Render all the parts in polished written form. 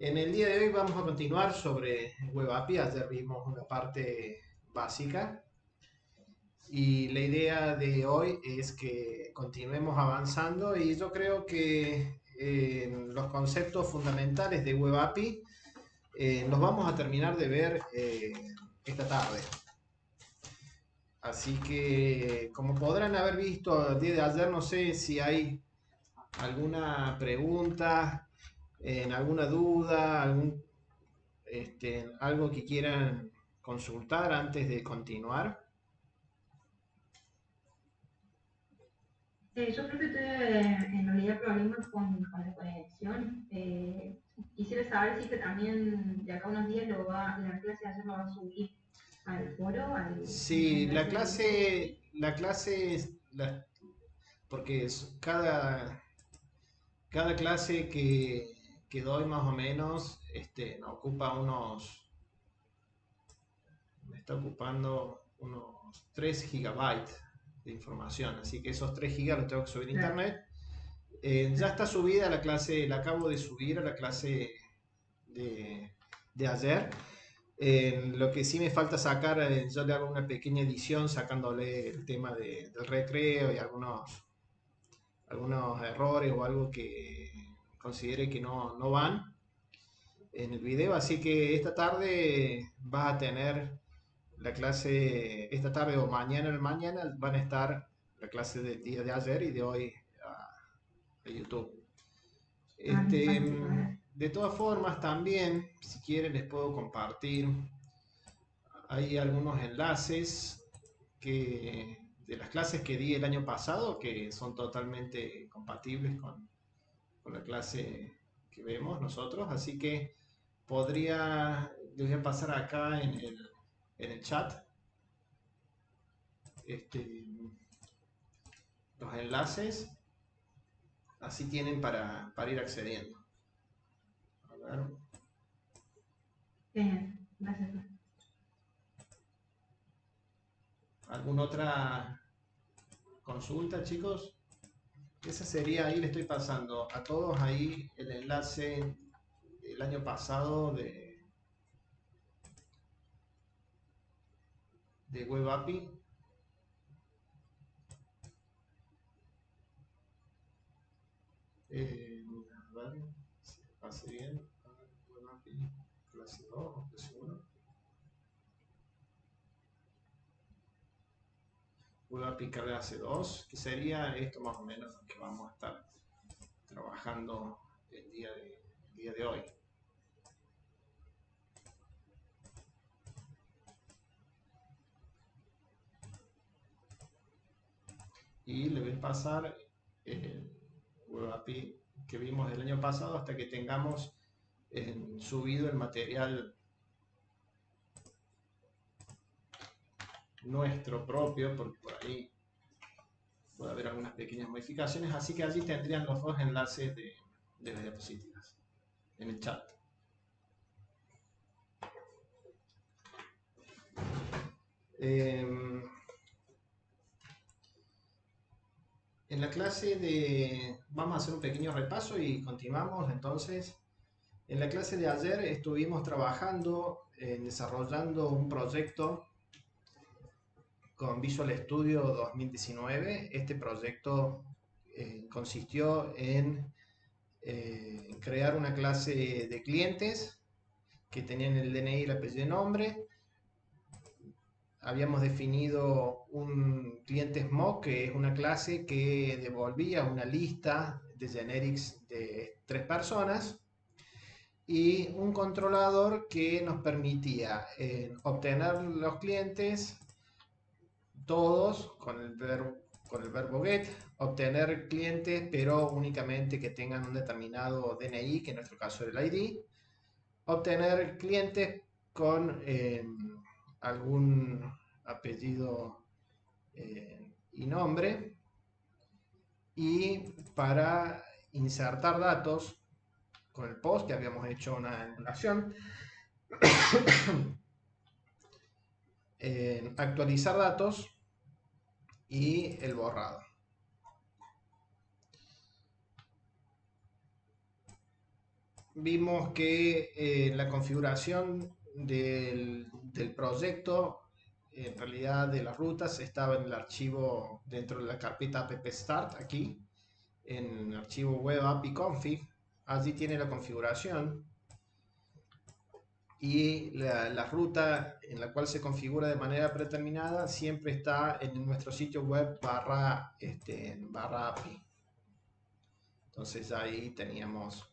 En el día de hoy vamos a continuar sobre Web API. Ayer vimos una parte básica y la idea de hoy es que continuemos avanzando y yo creo que los conceptos fundamentales de Web API los vamos a terminar de ver esta tarde. Así que como podrán haber visto el día de ayer, no sé si hay alguna pregunta, alguna duda, algo que quieran consultar antes de continuar. Yo creo que tuve en realidad problemas con la conexión. Quisiera saber si que también de acá a unos días la clase de ayer lo va a subir al foro, al Sí, enlace de YouTube. la clase, porque cada clase que doy más o menos, nos ocupa me está ocupando unos 3 gigabytes de información, así que esos 3 gigas los tengo que subir a Claro, internet. Ya claro. está subida la clase, la acabo de subir a la clase de, de ayer. Lo que sí me falta sacar, yo le hago una pequeña edición sacándole el tema del recreo y algunos errores o algo que considere que no van en el video. Así que esta tarde vas a tener la clase, esta tarde o mañana van a estar la clase del día de ayer y de hoy a YouTube. Ah, fantástico, gracias. De todas formas, también, si quieren, les puedo compartir. Hay algunos enlaces de las clases que di el año pasado que son totalmente compatibles con la clase que vemos nosotros. Así que les voy a pasar acá en el chat este, los enlaces. Así tienen para ir accediendo. A ver, Genial, gracias. ¿alguna otra consulta, chicos? Esa sería, ahí le estoy pasando a todos ahí el enlace del año pasado de Web API. A ver si me pase bien. A ver, Web API clase 2 o clase 1. Web API clase 2, que sería esto más o menos lo que vamos a estar trabajando el día de hoy. Y le voy a pasar el Web API que vimos el año pasado hasta que tengamos subido el material nuestro propio, porque por ahí puede haber algunas pequeñas modificaciones, así que allí tendrían los dos enlaces de las diapositivas en el chat. Eh, en la clase vamos a hacer un pequeño repaso y continuamos entonces. En la clase de ayer estuvimos trabajando, desarrollando un proyecto con Visual Studio 2019. Este proyecto consistió en crear una clase de clientes que tenían el DNI, el apellido y nombre. Habíamos definido un cliente smoke, que es una clase que devolvía una lista de generics de 3 personas, y un controlador que nos permitía obtener los clientes todos con el verbo get, obtener clientes pero únicamente que tengan un determinado DNI, que en nuestro caso era el ID, obtener clientes con algún apellido y nombre, y para insertar datos con el post que habíamos hecho una emulación, actualizar datos y el borrado. vimos que la configuración del proyecto, en realidad de las rutas, estaba en el archivo dentro de la carpeta app start, aquí, en el archivo web api config. Allí tiene la configuración y la ruta en la cual se configura de manera predeterminada siempre está en nuestro sitio web barra API. Entonces ahí teníamos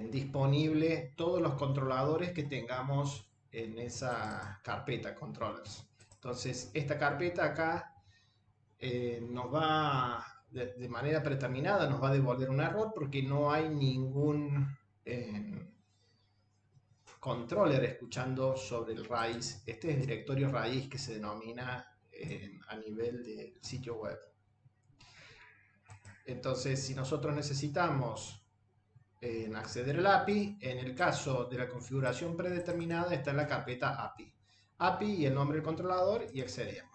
disponible todos los controladores que tengamos en esa carpeta controllers. Entonces esta carpeta acá nos va de manera predeterminada, nos va a devolver un error porque no hay ningún controller escuchando sobre el raíz. Este es el directorio raíz que se denomina a nivel del sitio web. Entonces, si nosotros necesitamos acceder al API, en el caso de la configuración predeterminada está en la carpeta API. API y el nombre del controlador y accedemos.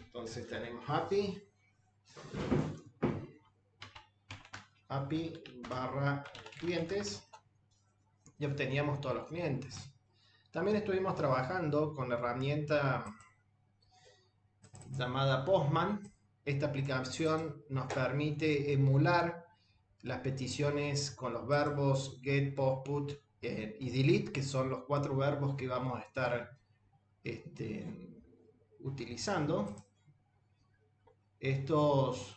Entonces tenemos API barra clientes y obteníamos todos los clientes. También estuvimos trabajando con la herramienta llamada Postman. Esta aplicación nos permite emular las peticiones con los verbos get, post, put y delete, que son los 4 verbos que vamos a estar utilizando. Estos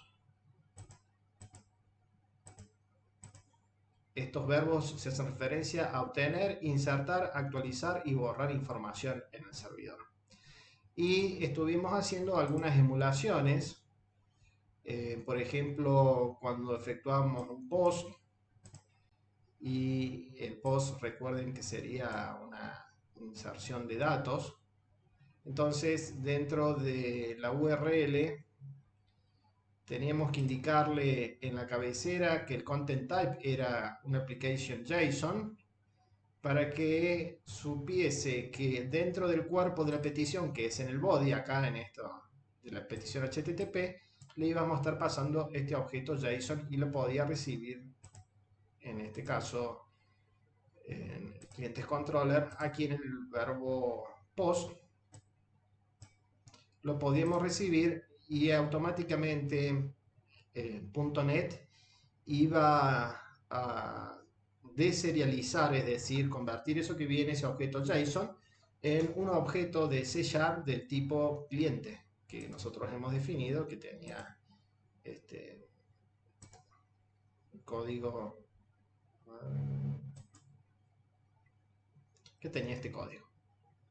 verbos se hacen referencia a obtener, insertar, actualizar y borrar información en el servidor. Y estuvimos haciendo algunas emulaciones. Por ejemplo, cuando efectuamos un post, y el post, recuerden que sería una inserción de datos. Entonces, dentro de la URL teníamos que indicarle en la cabecera que el content type era una application JSON, para que supiese que dentro del cuerpo de la petición, que es en el body, acá en esto de la petición HTTP, le íbamos a estar pasando este objeto JSON y lo podía recibir, en este caso, en clientes controller, aquí en el verbo post, lo podíamos recibir y automáticamente .NET iba a deserializar, es decir, convertir eso que viene, ese objeto JSON, en un objeto de C# del tipo cliente, que nosotros hemos definido que tenía código, que tenía este código,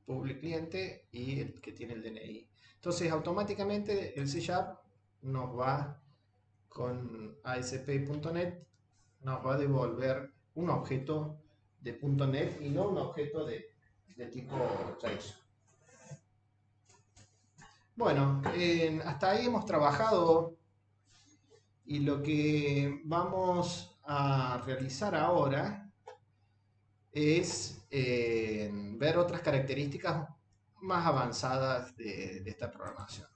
public cliente y el que tiene el DNI. Entonces automáticamente el C# nos va con ASP.NET, nos va a devolver un objeto de .NET y no un objeto de tipo JSON. Bueno, hasta ahí hemos trabajado y lo que vamos a realizar ahora es ver otras características más avanzadas de esta programación.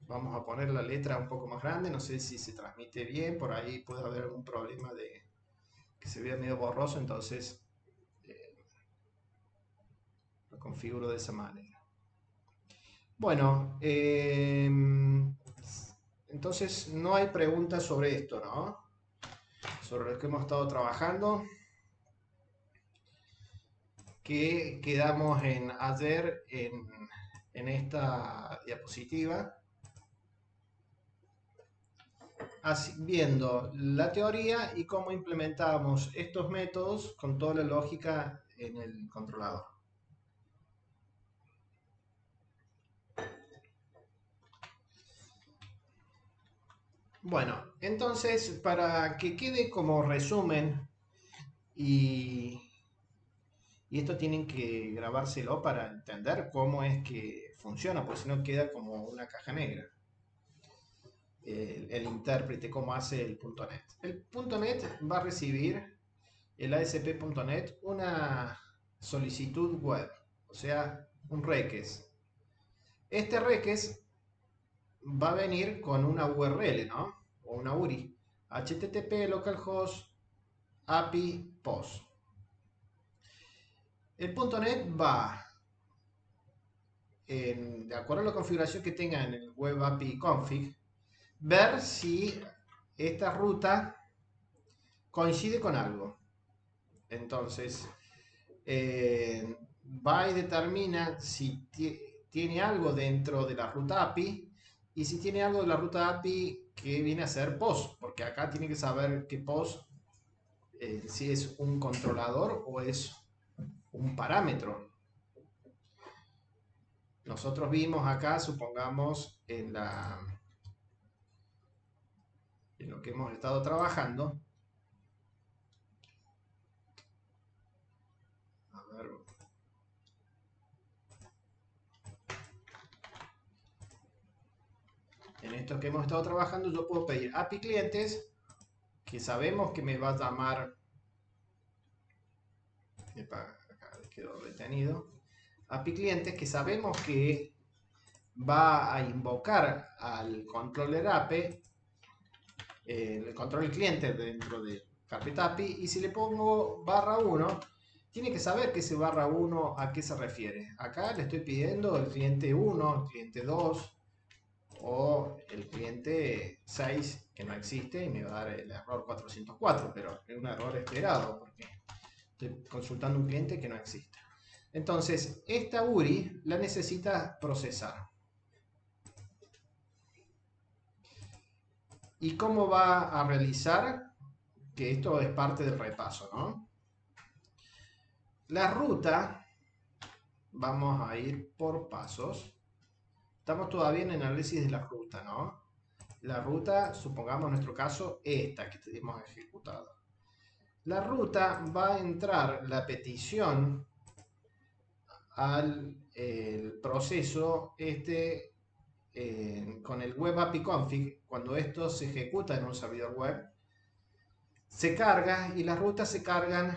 Vamos a poner la letra un poco más grande, no sé si se transmite bien, por ahí puede haber algún problema de que se vea medio borroso, entonces lo configuro de esa manera. Bueno, entonces no hay preguntas sobre esto, ¿no? Sobre lo que hemos estado trabajando. Que quedamos en ayer en esta diapositiva, viendo la teoría y cómo implementamos estos métodos con toda la lógica en el controlador. Bueno, entonces para que quede como resumen, y esto tienen que grabárselo para entender cómo es que funciona, pues si no queda como una caja negra. El intérprete, cómo hace el .NET. El .NET va a recibir el ASP.NET una solicitud web, o sea, un request. Este request va a venir con una URL, ¿no? O una URI. HTTP localhost API POS. El .NET va, de acuerdo a la configuración que tenga en el Web API Config, ver si esta ruta coincide con algo. Entonces, va y determina si tiene algo dentro de la ruta API y si tiene algo de la ruta API que viene a ser POS, porque acá tiene que saber que POS si es un controlador o es un parámetro. Nosotros vimos acá, supongamos, en lo que hemos estado trabajando. A ver. En esto que hemos estado trabajando, yo puedo pedir API clientes, que sabemos que me va a llamar. Acá quedó retenido. API clientes, que sabemos que va a invocar al controller API, el control cliente dentro de carpeta API, y si le pongo /1, tiene que saber que ese /1 a qué se refiere. Acá le estoy pidiendo el cliente 1, el cliente 2 o el cliente 6, que no existe y me va a dar el error 404, pero es un error esperado porque estoy consultando un cliente que no existe. Entonces, esta URI la necesita procesar. ¿Y cómo va a realizar? Que esto es parte del repaso, ¿no? La ruta, vamos a ir por pasos. Estamos todavía en el análisis de la ruta, ¿no? La ruta, supongamos en nuestro caso, esta que hemos ejecutado. La ruta va a entrar la petición al proceso con el Web API Config. Cuando esto se ejecuta en un servidor web, se carga y las rutas se cargan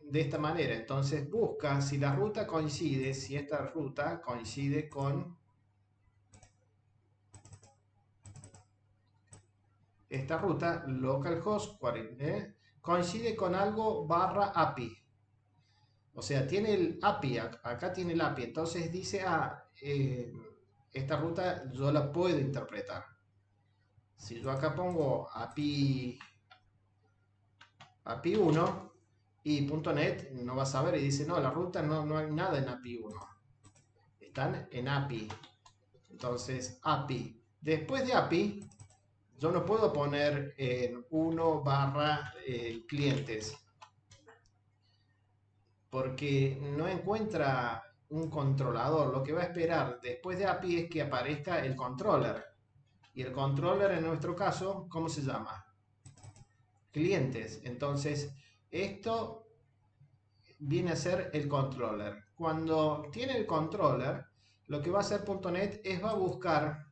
de esta manera. Entonces busca si la ruta coincide, si esta ruta coincide con esta ruta localhost 40, coincide con algo /API. O sea, tiene el API, acá tiene el API. Entonces dice, esta ruta yo la puedo interpretar. Si yo acá pongo API 1 y .NET no va a saber y dice, no, la ruta no hay nada en API 1. Están en API. Entonces, API. Después de API, yo no puedo poner en 1 / clientes. Porque no encuentra un controlador. Lo que va a esperar después de API es que aparezca el controller. Y el controller en nuestro caso, ¿cómo se llama? Clientes. Entonces, esto viene a ser el controller. Cuando tiene el controller, lo que va a hacer .NET es va a buscar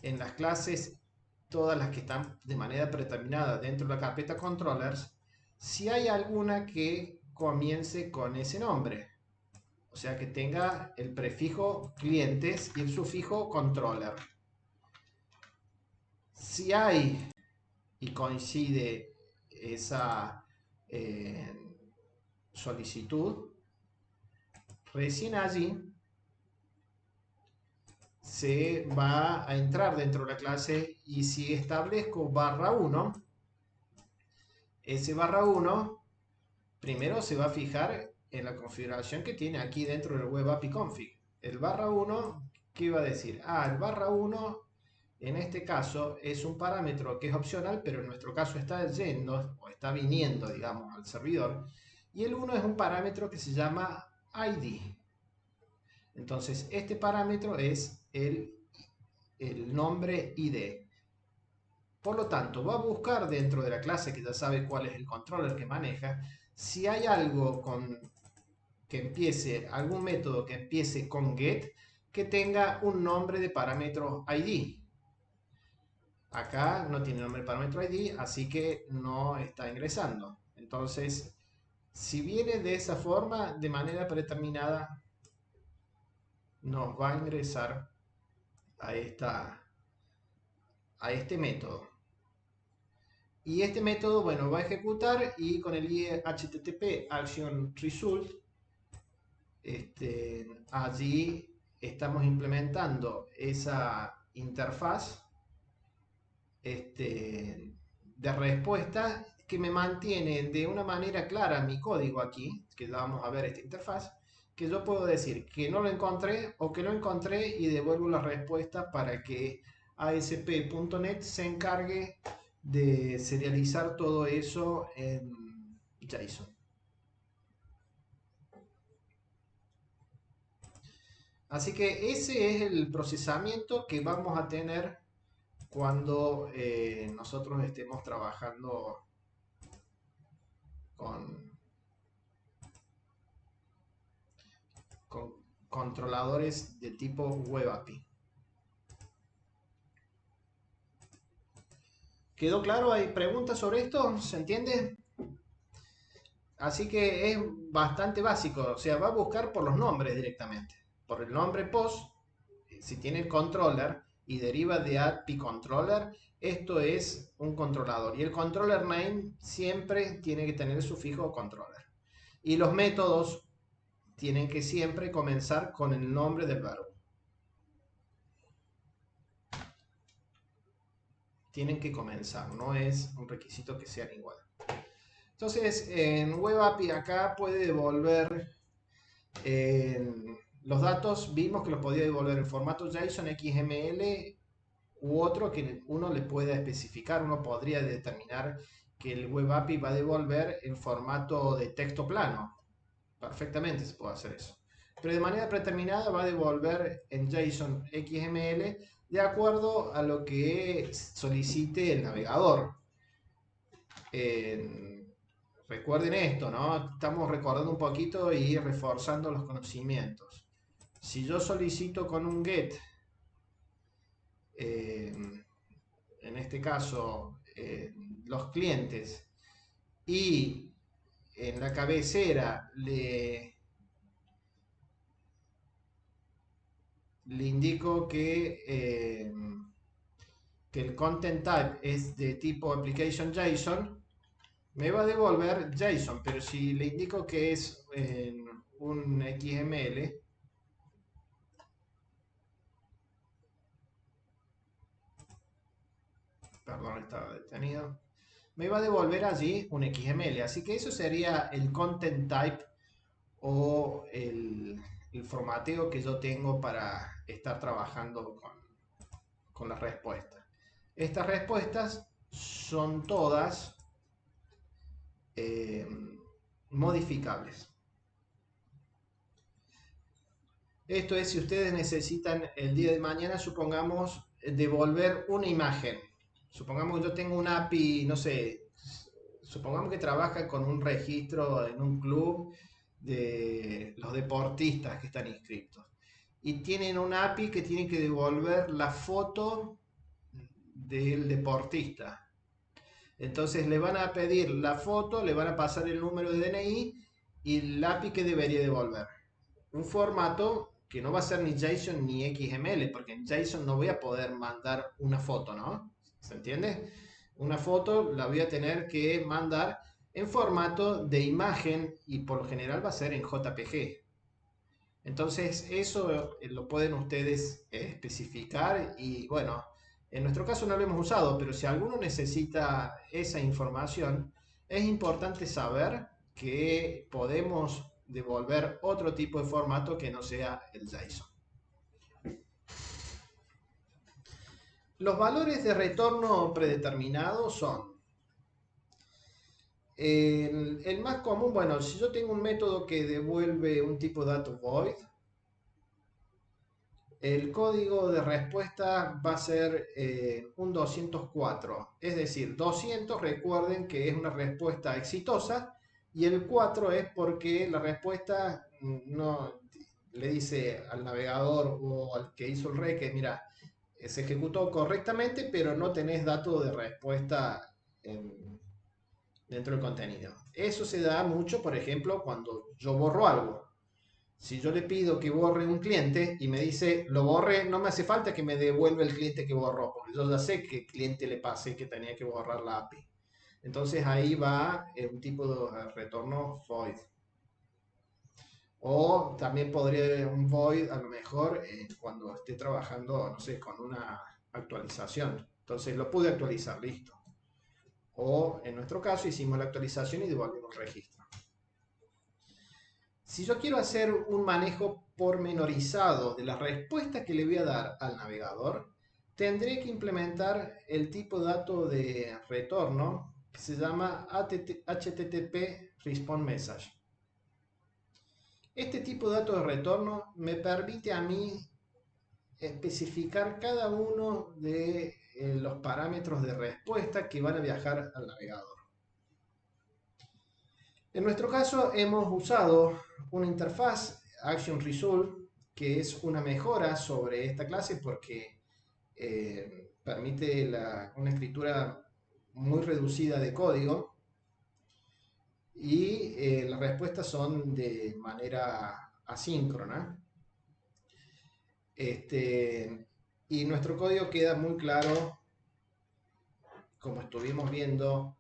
en las clases, todas las que están de manera predeterminada dentro de la carpeta controllers, si hay alguna que comience con ese nombre. O sea, que tenga el prefijo clientes y el sufijo controller. Si hay y coincide esa solicitud, recién allí se va a entrar dentro de la clase y si establezco /1, ese /1 primero se va a fijar en la configuración que tiene aquí dentro del Web API Config. El /1, ¿qué va a decir? El /1 en este caso es un parámetro que es opcional, pero en nuestro caso está yendo o está viniendo, digamos, al servidor. Y el 1 es un parámetro que se llama ID. Entonces, este parámetro es el nombre ID. Por lo tanto, va a buscar dentro de la clase, que ya sabe cuál es el controller que maneja, si hay algo que empiece, algún método que empiece con get, que tenga un nombre de parámetro ID. Acá no tiene nombre de parámetro ID, así que no está ingresando. Entonces, si viene de esa forma, de manera predeterminada, nos va a ingresar a este método. Y este método, bueno, va a ejecutar y con el HTTP Action Result, allí estamos implementando esa interfaz de respuesta que me mantiene de una manera clara mi código aquí, que ya vamos a ver esta interfaz, que yo puedo decir que no lo encontré o que lo encontré y devuelvo la respuesta para que ASP.NET se encargue de serializar todo eso en JSON. Así que ese es el procesamiento que vamos a tener cuando nosotros estemos trabajando con, con controladores de tipo Web API. ¿Quedó claro? ¿Hay preguntas sobre esto? ¿Se entiende? Así que es bastante básico, o sea, va a buscar por los nombres directamente. Por el nombre post, si tiene el controller y deriva de API controller, esto es un controlador. Y el controller name siempre tiene que tener el sufijo controller. Y los métodos tienen que siempre comenzar con el nombre del verbo. Tienen que comenzar, no es un requisito que sean igual. Entonces, en Web API acá puede devolver los datos, vimos que los podía devolver en formato JSON, XML u otro que uno le pueda especificar. Uno podría determinar que el Web API va a devolver en formato de texto plano. Perfectamente se puede hacer eso. Pero de manera predeterminada va a devolver en JSON XML de acuerdo a lo que solicite el navegador. Recuerden esto, ¿no? Estamos recordando un poquito y reforzando los conocimientos. Si yo solicito con un GET, en este caso, los clientes, y en la cabecera le indico que el content type es de tipo application JSON, me va a devolver JSON, pero si le indico que es un XML, perdón, estaba detenido, me va a devolver allí un XML. Así que eso sería el content type o el formateo que yo tengo para estar trabajando con las respuestas. Estas respuestas son todas modificables. Esto es si ustedes necesitan el día de mañana, supongamos, devolver una imagen. Supongamos que yo tengo un API, no sé, supongamos que trabaja con un registro en un club de los deportistas que están inscritos. Y tienen un API que tiene que devolver la foto del deportista. Entonces le van a pedir la foto, le van a pasar el número de DNI y el API que debería devolver. Un formato que no va a ser ni JSON ni XML, porque en JSON no voy a poder mandar una foto, ¿no? ¿Se entiende? Una foto la voy a tener que mandar en formato de imagen y por lo general va a ser en JPG. Entonces eso lo pueden ustedes especificar y bueno, en nuestro caso no lo hemos usado, pero si alguno necesita esa información, es importante saber que podemos devolver otro tipo de formato que no sea el JSON. Los valores de retorno predeterminados son el más común. Bueno, si yo tengo un método que devuelve un tipo de dato void, el código de respuesta va a ser un 204, es decir, 200, recuerden que es una respuesta exitosa, y el 4 es porque la respuesta no le dice al navegador o al que hizo el re que mira, se ejecutó correctamente, pero no tenés dato de respuesta dentro del contenido. Eso se da mucho, por ejemplo, cuando yo borro algo. Si yo le pido que borre un cliente y me dice lo borré, no me hace falta que me devuelva el cliente que borró, porque yo ya sé que el cliente le pasé que tenía que borrar la API. Entonces ahí va un tipo de retorno void. O también podría un void a lo mejor cuando esté trabajando, no sé, con una actualización. Entonces lo pude actualizar, listo. O en nuestro caso hicimos la actualización y devolvimos registro. Si yo quiero hacer un manejo pormenorizado de la respuesta que le voy a dar al navegador, tendré que implementar el tipo de dato de retorno que se llama HTTP Response Message. Este tipo de dato de retorno me permite a mí especificar cada uno de los parámetros de respuesta que van a viajar al navegador. En nuestro caso hemos usado una interfaz Action Result que es una mejora sobre esta clase porque permite una escritura muy reducida de código y las respuestas son de manera asíncrona. Y nuestro código queda muy claro, como estuvimos viendo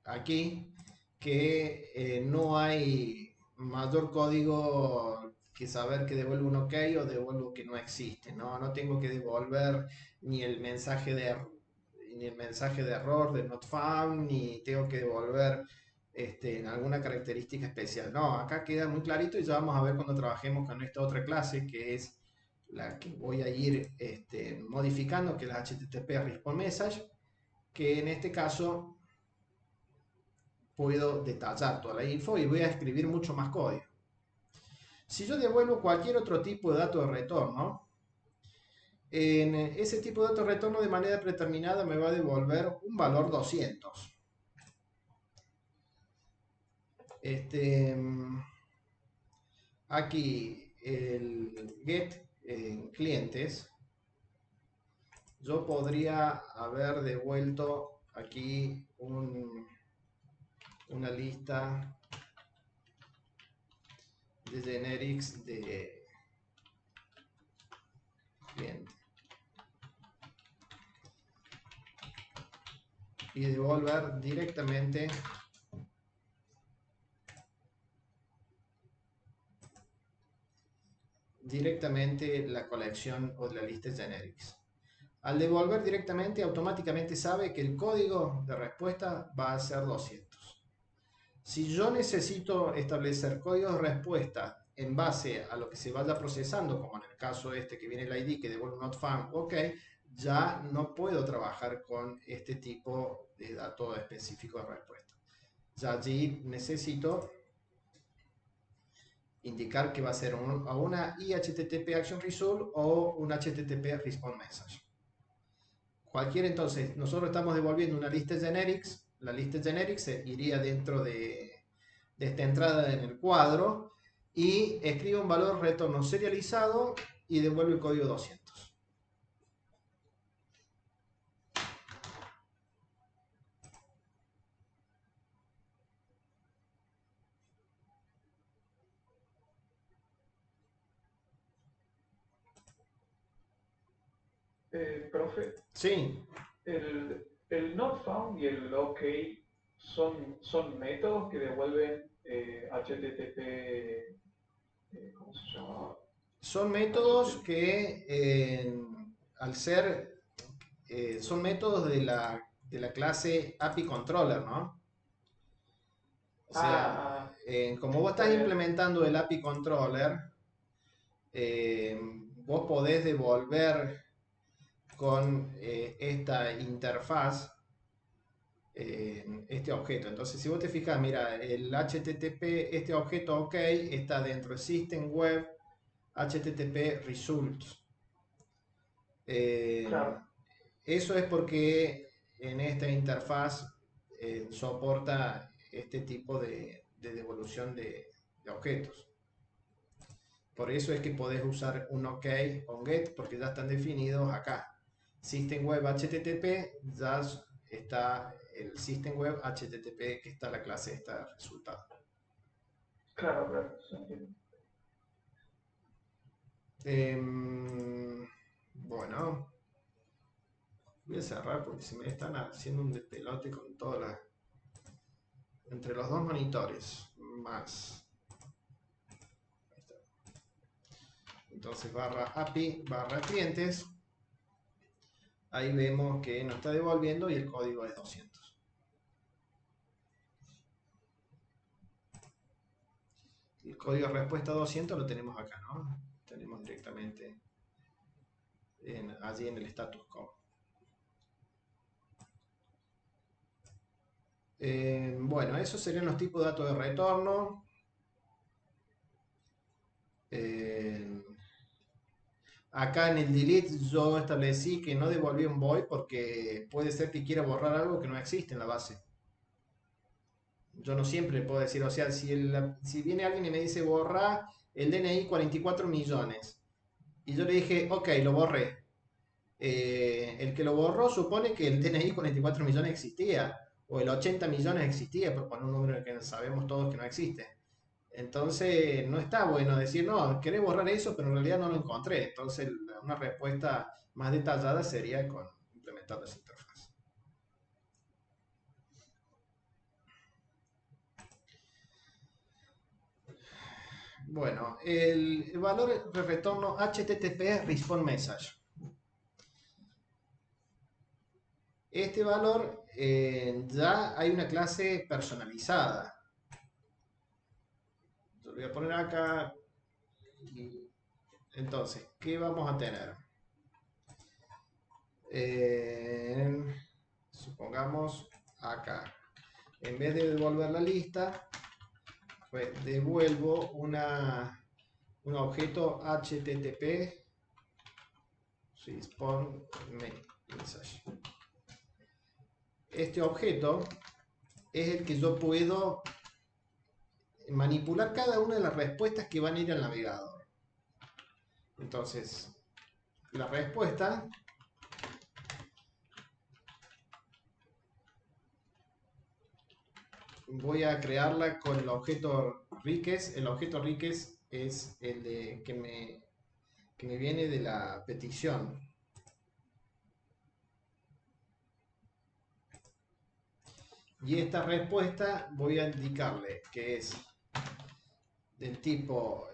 aquí, que no hay mayor código que saber que devuelve un OK o devuelvo que no existe. No tengo que devolver ni el mensaje de error de not found, ni tengo que devolver en alguna característica especial. No, acá queda muy clarito y ya vamos a ver cuando trabajemos con esta otra clase que es la que voy a ir modificando, que es la HTTP Response Message, que en este caso puedo detallar toda la info y voy a escribir mucho más código. Si yo devuelvo cualquier otro tipo de dato de retorno, en ese tipo de dato de retorno de manera predeterminada me va a devolver un valor 200. Aquí el get en clientes, yo podría haber devuelto aquí una lista de generics de cliente y devolver directamente la colección o la lista generics. Al devolver directamente, automáticamente sabe que el código de respuesta va a ser 200. Si yo necesito establecer códigos de respuesta en base a lo que se vaya procesando, como en el caso este que viene el ID que devuelve not found, ok, ya no puedo trabajar con este tipo de dato específico de respuesta. Ya allí necesito indicar que va a ser una IHTTP Action Result o un HTTP Response Message. Entonces, nosotros estamos devolviendo una lista generics, la lista generics iría dentro de esta entrada en el cuadro y escribe un valor retorno serializado y devuelve el código 200. Profe, Sí, el not found y el OK son métodos que devuelven HTTP, ¿cómo se llama? son métodos que al ser, son métodos de la clase API Controller, ¿no? O sea, como vos Está estás bien. implementando el API Controller, vos podés devolver con esta interfaz este objeto. Entonces, si vos te fijas, mira, el HTTP, este objeto OK, está dentro del System Web HTTP Results. Claro, Eso es porque en esta interfaz soporta este tipo de devolución de objetos. Por eso es que podés usar un OK o un GET porque ya están definidos acá. System Web HTTP, ya está el System Web HTTP que está la clase esta resultado. claro, se entiende. Bueno, Voy a cerrar porque se me están haciendo un despelote con todas las... Entre los dos monitores. Más. Ahí está. Entonces barra API, barra clientes. Ahí vemos que nos está devolviendo y el código es 200. El código de respuesta 200 lo tenemos acá, ¿no? Tenemos directamente allí en el status code. Bueno, esos serían los tipos de datos de retorno. Acá en el delete yo establecí que no devolví un void porque puede ser que quiera borrar algo que no existe en la base. Yo no siempre puedo decir, o sea, si viene alguien y me dice borra el DNI 44 millones y yo le dije, ok, lo borré. El que lo borró supone que el DNI 44 millones existía o el 80 millones existía, por poner un número que sabemos todos que no existe. Entonces no está bueno decir, no, querés borrar eso, pero en realidad no lo encontré. Entonces una respuesta más detallada sería implementando esa interfaz. Bueno, el valor de retorno HTTP Response Message. Este valor ya hay una clase personalizada. Lo voy a poner acá. Entonces, ¿qué vamos a tener? Supongamos acá. En vez de devolver la lista, pues devuelvo un objeto HTTP Response Message. Este objeto es el que yo puedo manipular cada una de las respuestas que van a ir al navegador. Entonces, la respuesta voy a crearla con el objeto request. El objeto request es el que me viene de la petición. Y esta respuesta voy a indicarle que es del tipo,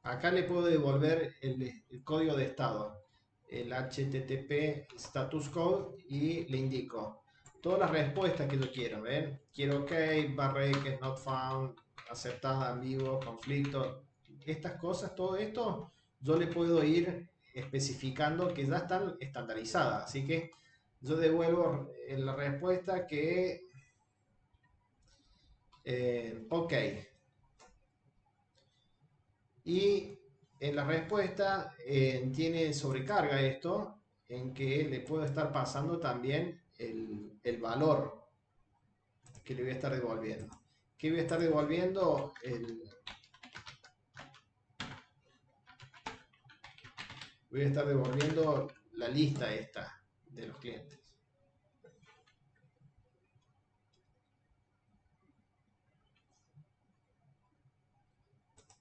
acá le puedo devolver el código de estado, el HTTP status code, y le indico todas las respuestas que yo quiero, ¿ven? Quiero OK, barra X, not found, aceptada, ambiguo, conflicto, estas cosas, todo esto, yo le puedo ir especificando que ya están estandarizadas, así que yo devuelvo la respuesta que OK. Y en la respuesta tiene sobrecarga esto, en que le puedo estar pasando también el valor que le voy a estar devolviendo. ¿Qué voy a estar devolviendo? Voy a estar devolviendo la lista esta de los clientes.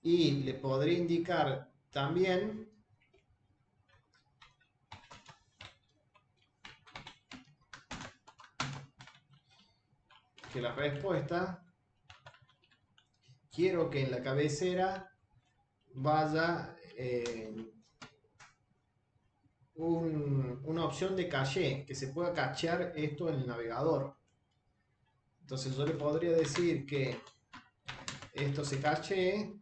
Y le podré indicar también que la respuesta quiero que en la cabecera vaya una opción de caché, que se pueda cachear esto en el navegador. Entonces yo le podría decir que esto se cachee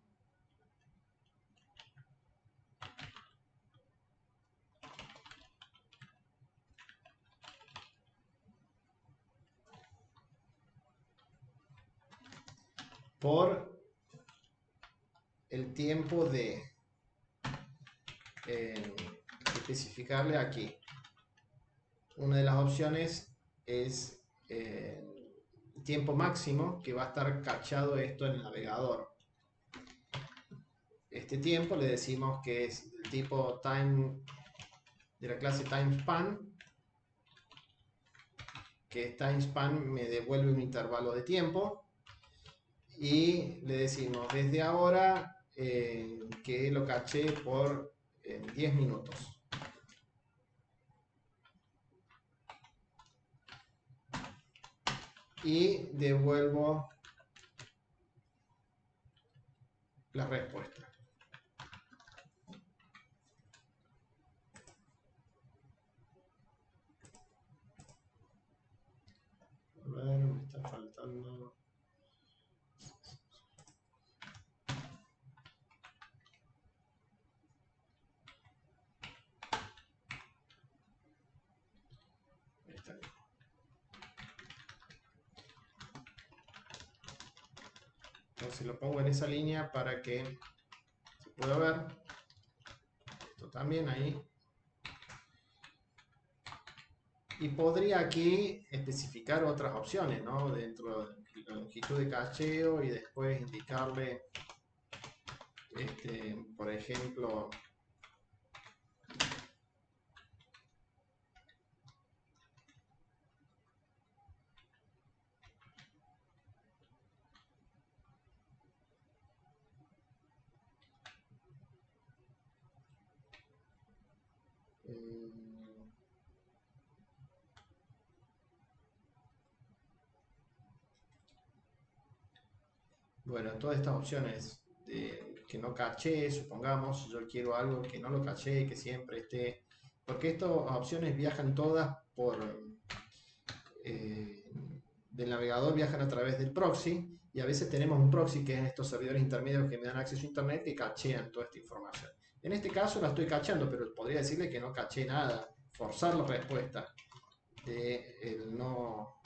por el tiempo de especificarle aquí. Una de las opciones es tiempo máximo que va a estar cachado esto en el navegador. Este tiempo le decimos que es el tipo time de la clase timespan, que timespan me devuelve un intervalo de tiempo, y le decimos desde ahora que lo caché por 10 minutos. y devuelvo la respuesta. A ver, me está faltando. Ahí está. Entonces lo pongo en esa línea para que se pueda ver. Esto también ahí. Y podría aquí especificar otras opciones, ¿no? Dentro de la longitud de cacheo y después indicarle, por ejemplo, bueno, todas estas opciones de que no caché, supongamos, yo quiero algo que no lo caché, que siempre esté, porque estas opciones viajan todas por, eh, del navegador, viajan a través del proxy, y a veces tenemos un proxy que es estos servidores intermedios que me dan acceso a internet que cachean toda esta información. En este caso la estoy cachando, pero podría decirle que no caché nada, forzar la respuesta del no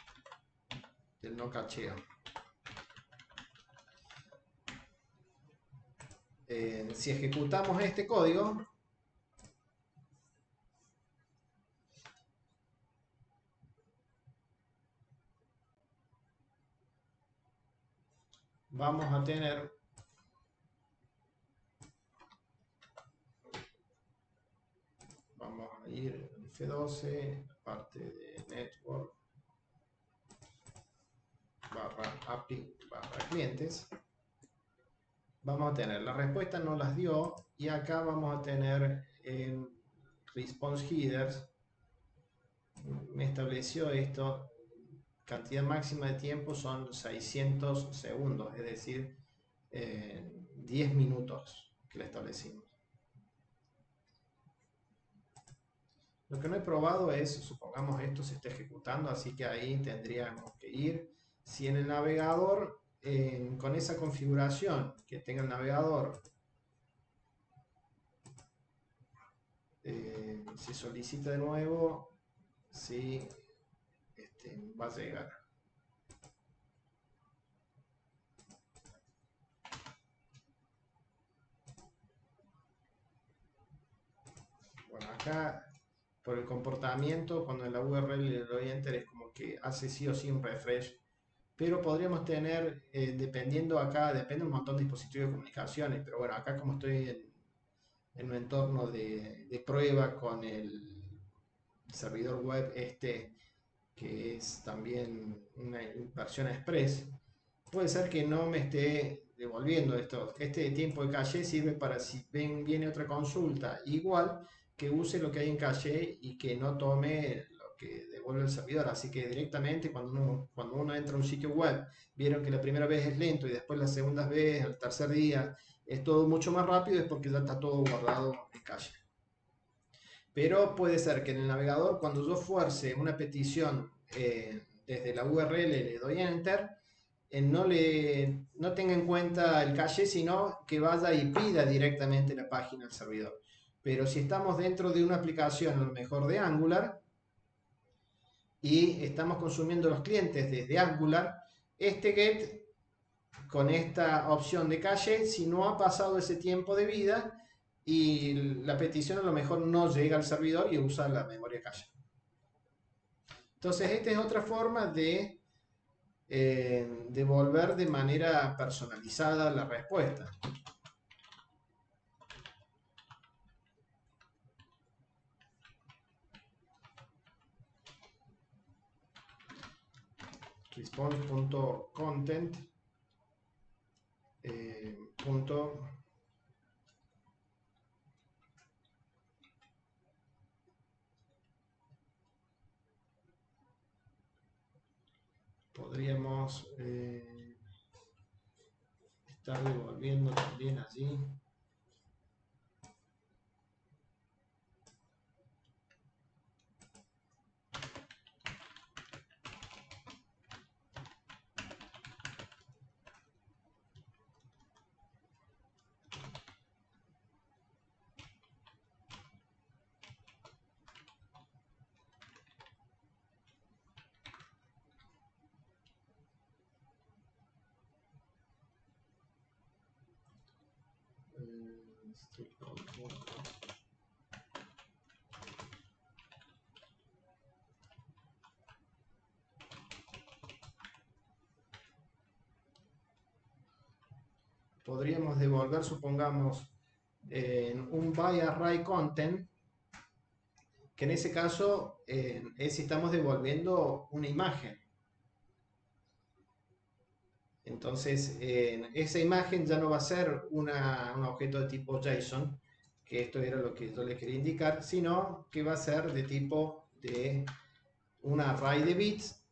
cacheo. Si ejecutamos este código, vamos a tener vamos a ir en F12, parte de network /API /clientes. Vamos a tener la respuesta no las dio y acá vamos a tener en response headers me estableció esto, cantidad máxima de tiempo son 600 segundos, es decir, 10 minutos que le establecimos. Lo que no he probado es, supongamos esto se está ejecutando, así que ahí tendríamos que ir. Si en el navegador, con esa configuración que tenga el navegador, se solicita de nuevo, sí, va a llegar. Bueno, acá por el comportamiento, cuando en la URL le doy enter es como que hace sí o sí un refresh, pero podríamos tener, dependiendo acá, depende un montón de dispositivos de comunicaciones, pero bueno, acá como estoy en un entorno de prueba con el servidor web que es también una versión express, puede ser que no me esté devolviendo esto. Este tiempo de caché sirve para si viene otra consulta igual, que use lo que hay en caché y que no tome lo que devuelve el servidor. Así que directamente cuando uno entra a un sitio web, vieron que la primera vez es lento y después la segunda vez, el tercer día, es todo mucho más rápido, es porque ya está todo guardado en caché. Pero puede ser que en el navegador, cuando yo fuerce una petición desde la URL, le doy enter, no tenga en cuenta el caché, sino que vaya y pida directamente la página al servidor. Pero si estamos dentro de una aplicación, a lo mejor de Angular, y estamos consumiendo los clientes desde Angular, este get con esta opción de caché, si no ha pasado ese tiempo de vida y la petición a lo mejor no llega al servidor y usa la memoria caché. Entonces, esta es otra forma de devolver de manera personalizada la respuesta. Response.content podríamos estar devolviendo también allí. Podríamos devolver, supongamos, un by array content, que en ese caso es si estamos devolviendo una imagen. Entonces, esa imagen ya no va a ser un objeto de tipo JSON, que esto era lo que yo les quería indicar, sino que va a ser de tipo de un array de bits,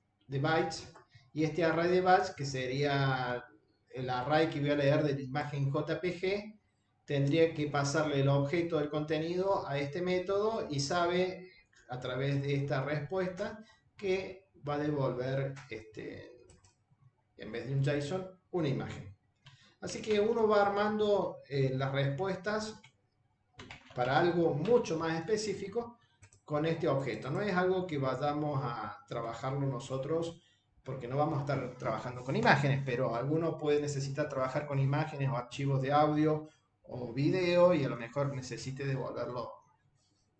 y este array de bytes, que sería el array que voy a leer de la imagen JPG, tendría que pasarle el objeto del contenido a este método y sabe a través de esta respuesta que va a devolver en vez de un JSON, una imagen. Así que uno va armando las respuestas para algo mucho más específico con este objeto. No es algo que vayamos a trabajarlo nosotros porque no vamos a estar trabajando con imágenes, pero alguno puede necesitar trabajar con imágenes o archivos de audio o video y a lo mejor necesite devolverlo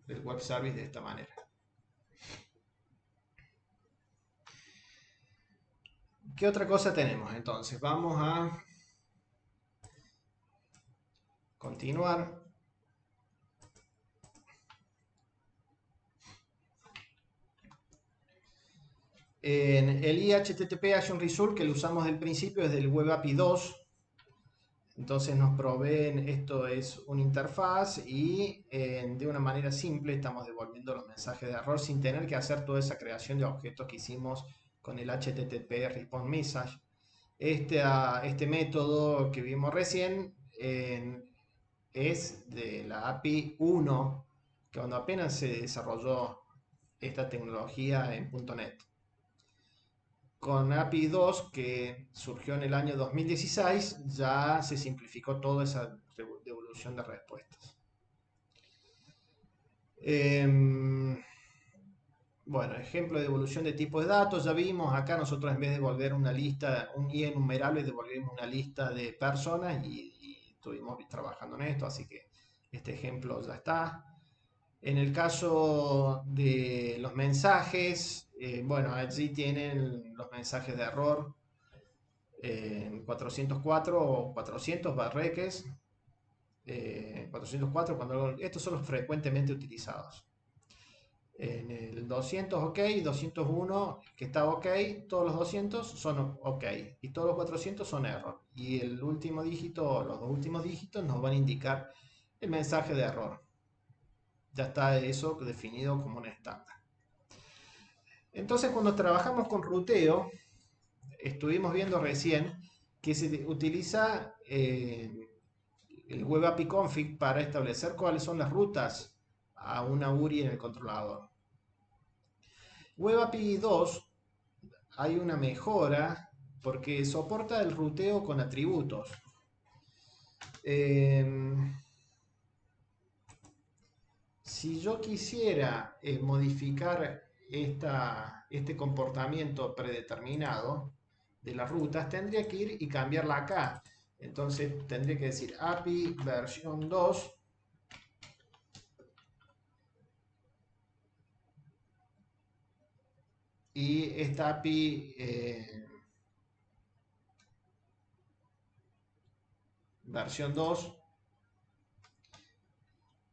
del web service de esta manera. ¿Qué otra cosa tenemos? Entonces vamos a continuar. En el IHTTP Action Result que lo usamos del principio es del Web API 2. Entonces nos proveen, esto es una interfaz y de una manera simple estamos devolviendo los mensajes de error sin tener que hacer toda esa creación de objetos que hicimos con el HTTP Response Message. Este método que vimos recién es de la API 1, que cuando apenas se desarrolló esta tecnología en .NET. Con API 2, que surgió en el año 2016, ya se simplificó toda esa devolución de respuestas. Bueno, ejemplo de devolución de tipo de datos, ya vimos acá nosotros en vez de devolver una lista, un i enumerable, devolvimos una lista de personas y estuvimos trabajando en esto, así que este ejemplo ya está. En el caso de los mensajes, bueno, allí tienen los mensajes de error en 404 o 400 barreques. 404, estos son los frecuentemente utilizados. En el 200 ok, 201 que está ok, todos los 200 son ok y todos los 400 son error. Y el último dígito, los dos últimos dígitos nos van a indicar el mensaje de error. Ya está eso definido como un estándar. Entonces cuando trabajamos con ruteo, estuvimos viendo recién que se utiliza el Web API Config para establecer cuáles son las rutas a una URI en el controlador. Web API 2 hay una mejora porque soporta el ruteo con atributos. Si yo quisiera modificar este comportamiento predeterminado de las rutas, tendría que ir y cambiarla acá. Entonces tendría que decir API versión 2 y esta API versión 2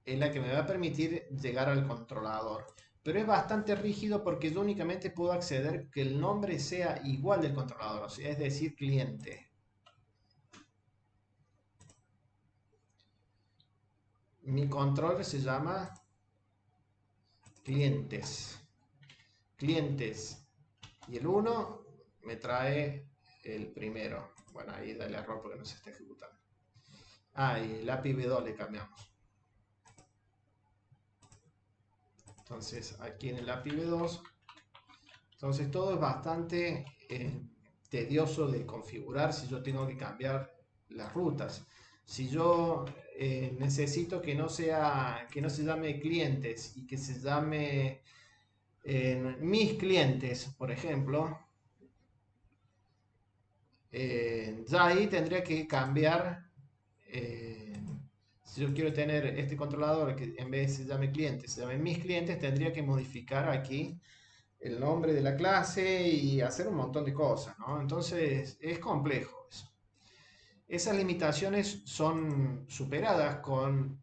es la que me va a permitir llegar al controlador. Pero es bastante rígido porque yo únicamente puedo acceder que el nombre sea igual del controlador, o sea, es decir, cliente. Mi controller se llama clientes. Clientes. Y el 1 me trae el primero. Bueno, ahí da el error porque no se está ejecutando. Y el API V2 le cambiamos. Entonces, aquí en el API V2. Entonces, todo es bastante tedioso de configurar si yo tengo que cambiar las rutas. Si yo necesito que no se llame clientes y que se llame mis clientes, por ejemplo, ya ahí tendría que cambiar. Si yo quiero tener este controlador que en vez de se llame clientes, se llame mis clientes, tendría que modificar aquí el nombre de la clase y hacer un montón de cosas, ¿no? Entonces es complejo eso. Esas limitaciones son superadas con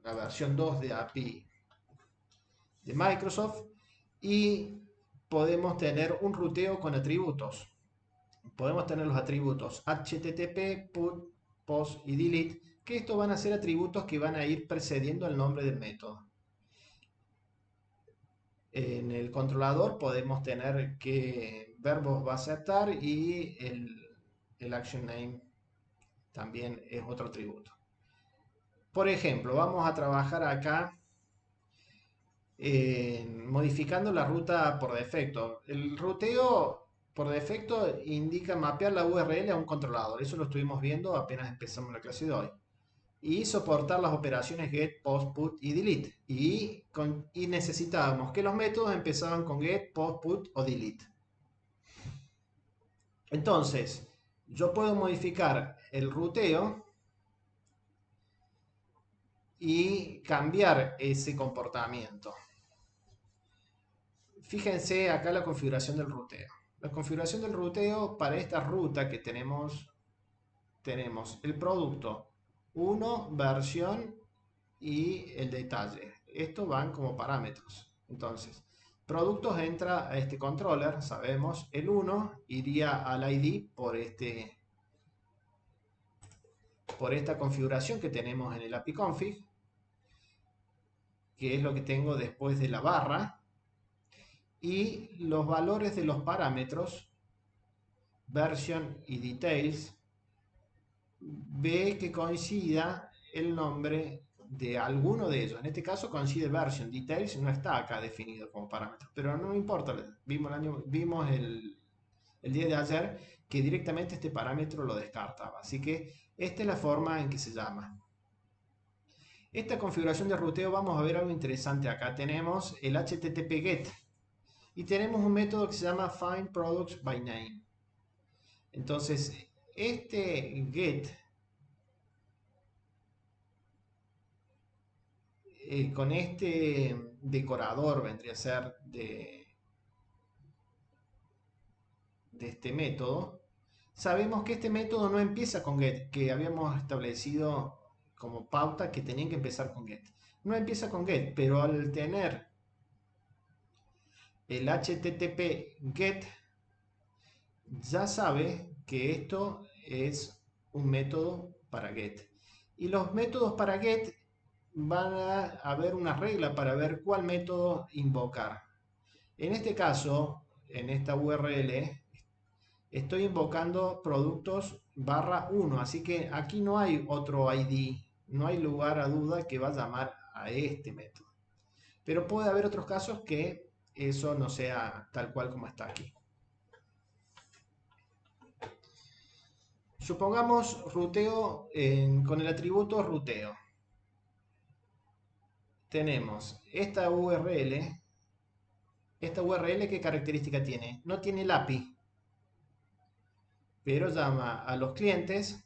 la versión 2 de API de Microsoft y podemos tener un ruteo con atributos. Podemos tener los atributos HTTP, put, post y delete, que estos van a ser atributos que van a ir precediendo el nombre del método. En el controlador podemos tener que verbos va a aceptar y el action name también es otro atributo. Por ejemplo, vamos a trabajar acá modificando la ruta por defecto. El ruteo por defecto indica mapear la URL a un controlador. Eso lo estuvimos viendo apenas empezamos la clase de hoy. Y soportar las operaciones get, post, put y delete. Y necesitábamos que los métodos empezaban con get, post, put o delete. Entonces, yo puedo modificar el ruteo y cambiar ese comportamiento. Fíjense acá la configuración del ruteo. La configuración del ruteo para esta ruta que tenemos el producto 1, versión y el detalle. Estos van como parámetros. Entonces, productos entra a este controller, sabemos, el 1 iría al ID por esta configuración que tenemos en el API config, que es lo que tengo después de la barra, y los valores de los parámetros version y details ve que coincida el nombre de alguno de ellos. En este caso coincide version, details no está acá definido como parámetro, pero no importa, vimos el día de ayer que directamente este parámetro lo descartaba, así que esta es la forma en que se llama. Esta configuración de ruteo, vamos a ver algo interesante acá. Tenemos el HTTP GET y tenemos un método que se llama Find Products by Name. Entonces, este GET con este decorador vendría a ser de este método, sabemos que este método no empieza con get, que habíamos establecido como pauta que tenían que empezar con get. No empieza con get, pero al tener el HTTP GET, ya sabe que esto es un método para get. Y los métodos para get van a haber una regla para ver cuál método invocar. En este caso, en esta URL, estoy invocando productos /1, así que aquí no hay otro ID, no hay lugar a duda que va a llamar a este método. Pero puede haber otros casos que eso no sea tal cual como está aquí. Supongamos ruteo con el atributo ruteo. Tenemos esta URL. ¿Esta URL qué característica tiene? No tiene el API, pero llama a los clientes.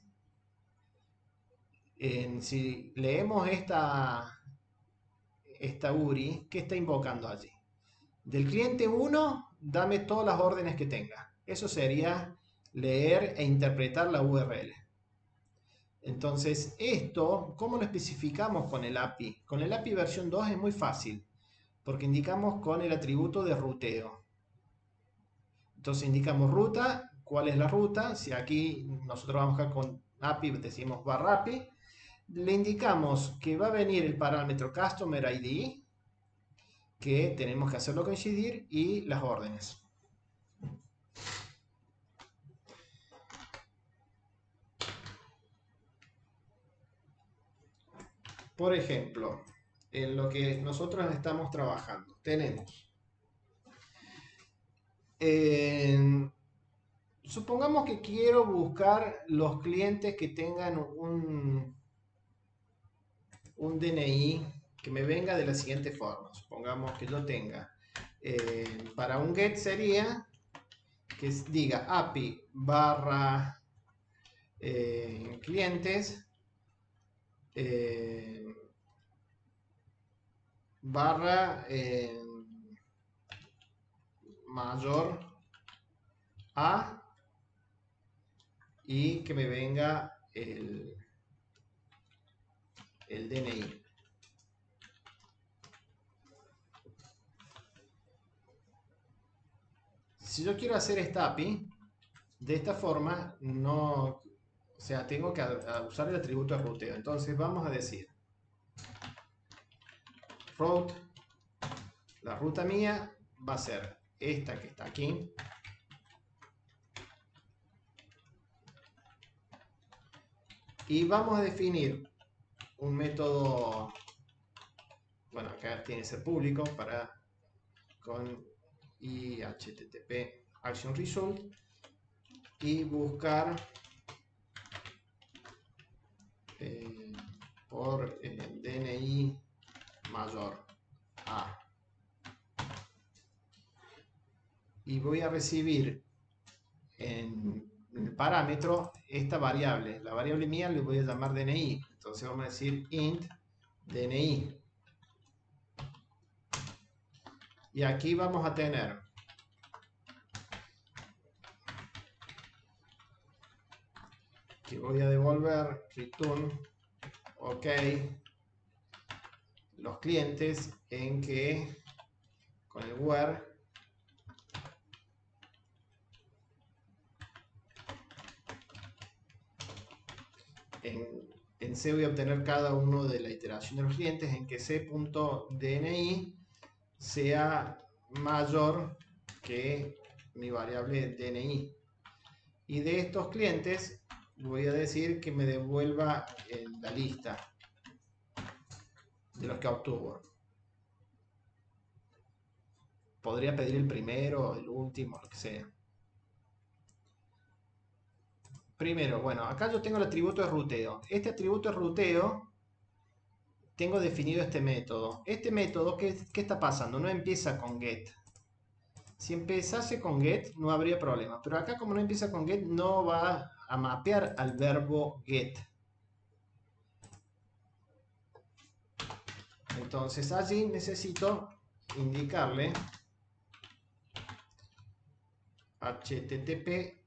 Si leemos esta URI, ¿qué está invocando allí? Del cliente 1, dame todas las órdenes que tenga. Eso sería leer e interpretar la URL. Entonces, esto, ¿cómo lo especificamos con el API? Con el API versión 2 es muy fácil, porque indicamos con el atributo de ruteo. Entonces indicamos ruta, ¿cuál es la ruta? Si aquí nosotros vamos acá con API, decimos barra API, le indicamos que va a venir el parámetro Customer ID, que tenemos que hacerlo coincidir, y las órdenes. Por ejemplo, en lo que nosotros estamos trabajando, tenemos, supongamos que quiero buscar los clientes que tengan un DNI que me venga de la siguiente forma. Supongamos que yo tenga, para un get sería que diga API barra clientes barra mayor a y que me venga el DNI. Si yo quiero hacer esta API de esta forma, no, o sea, tengo que usar el atributo de ruteo. Entonces vamos a decir route, la ruta mía va a ser esta que está aquí. Y vamos a definir un método, bueno, acá tiene que ser público para con HTTP action result y buscar por DNI mayor a. Y voy a recibir en el parámetro esta variable. La variable mía le voy a llamar DNI. Entonces vamos a decir int DNI. Y aquí vamos a tener que voy a devolver return ok los clientes en que con el where en C voy a obtener cada uno de la iteración de los clientes en que C.dni sea mayor que mi variable DNI. Y de estos clientes voy a decir que me devuelva en la lista de los que obtuvo. Podría pedir el primero, el último, lo que sea. Primero, bueno, acá yo tengo el atributo de ruteo. Este atributo de ruteo, tengo definido este método. Este método, ¿qué está pasando? No empieza con get. Si empezase con get, no habría problema. Pero acá, como no empieza con get, no va a mapear al verbo get. Entonces, allí necesito indicarle HTTP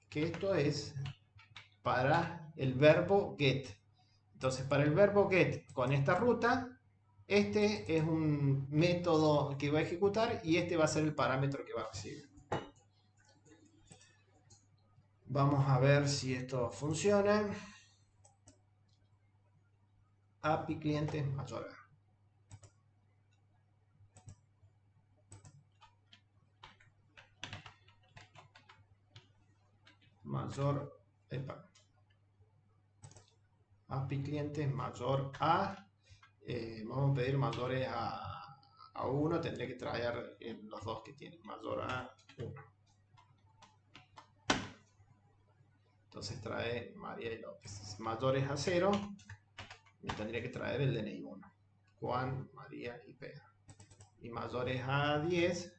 que esto es para el verbo get. Entonces, para el verbo get con esta ruta, este es un método que va a ejecutar y este va a ser el parámetro que va a recibir. Vamos a ver si esto funciona. API clientes mayor a. Mayor API clientes mayor a. Vamos a pedir mayores a 1. Tendré que traer los dos que tienen mayor a 1. Entonces trae María y López. Mayores a 0. Me tendría que traer el DNI 1. Juan, María y Pedro. Y mayores a 10.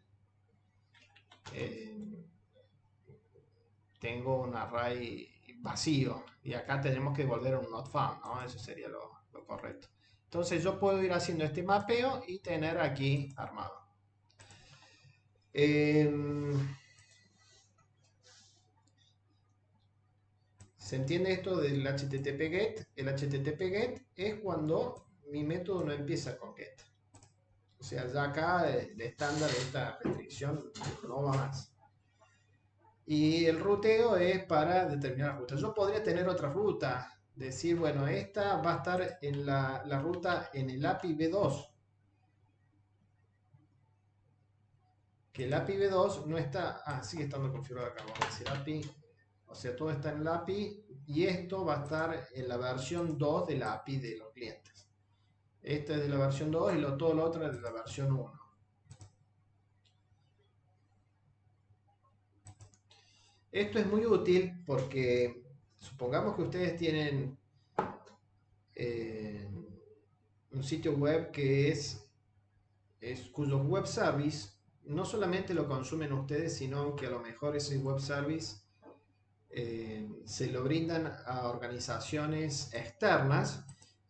Tengo un array vacío. Y acá tenemos que devolver un not found, ¿no? Eso sería lo correcto. Entonces yo puedo ir haciendo este mapeo y tener aquí armado. ¿Se entiende esto del HTTP GET? El HTTP GET es cuando mi método no empieza con GET. O sea, ya acá el estándar de esta restricción no va más. Y el ruteo es para determinar rutas. Yo podría tener otra ruta. Decir, bueno, esta va a estar en la ruta en el API V2. Que el API V2 no está... sigue estando configurado acá. Vamos a decir API... O sea, todo está en el API y esto va a estar en la versión 2 de la API de los clientes. Esta es de la versión 2 y todo lo otro es de la versión 1. Esto es muy útil porque supongamos que ustedes tienen un sitio web que cuyo web service no solamente lo consumen ustedes, sino que a lo mejor ese web service se lo brindan a organizaciones externas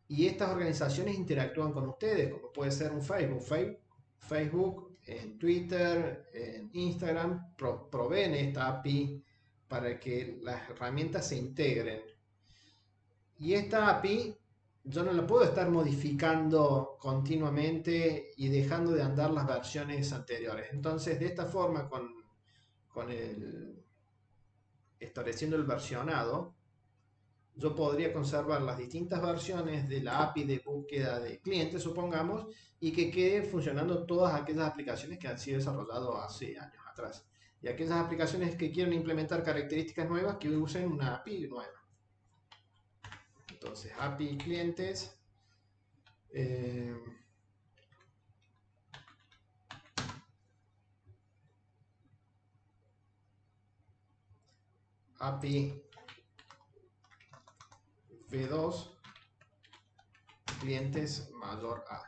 y estas organizaciones interactúan con ustedes, como puede ser un Facebook, en Twitter, en Instagram, proveen esta API para que las herramientas se integren. Y esta API yo no la puedo estar modificando continuamente y dejando de andar las versiones anteriores. Entonces, de esta forma, estableciendo el versionado, yo podría conservar las distintas versiones de la API de búsqueda de clientes, supongamos, y que quede funcionando todas aquellas aplicaciones que han sido desarrolladas hace años atrás. Y aquellas aplicaciones que quieren implementar características nuevas, que usen una API nueva. Entonces, API clientes. API V2 clientes mayor a.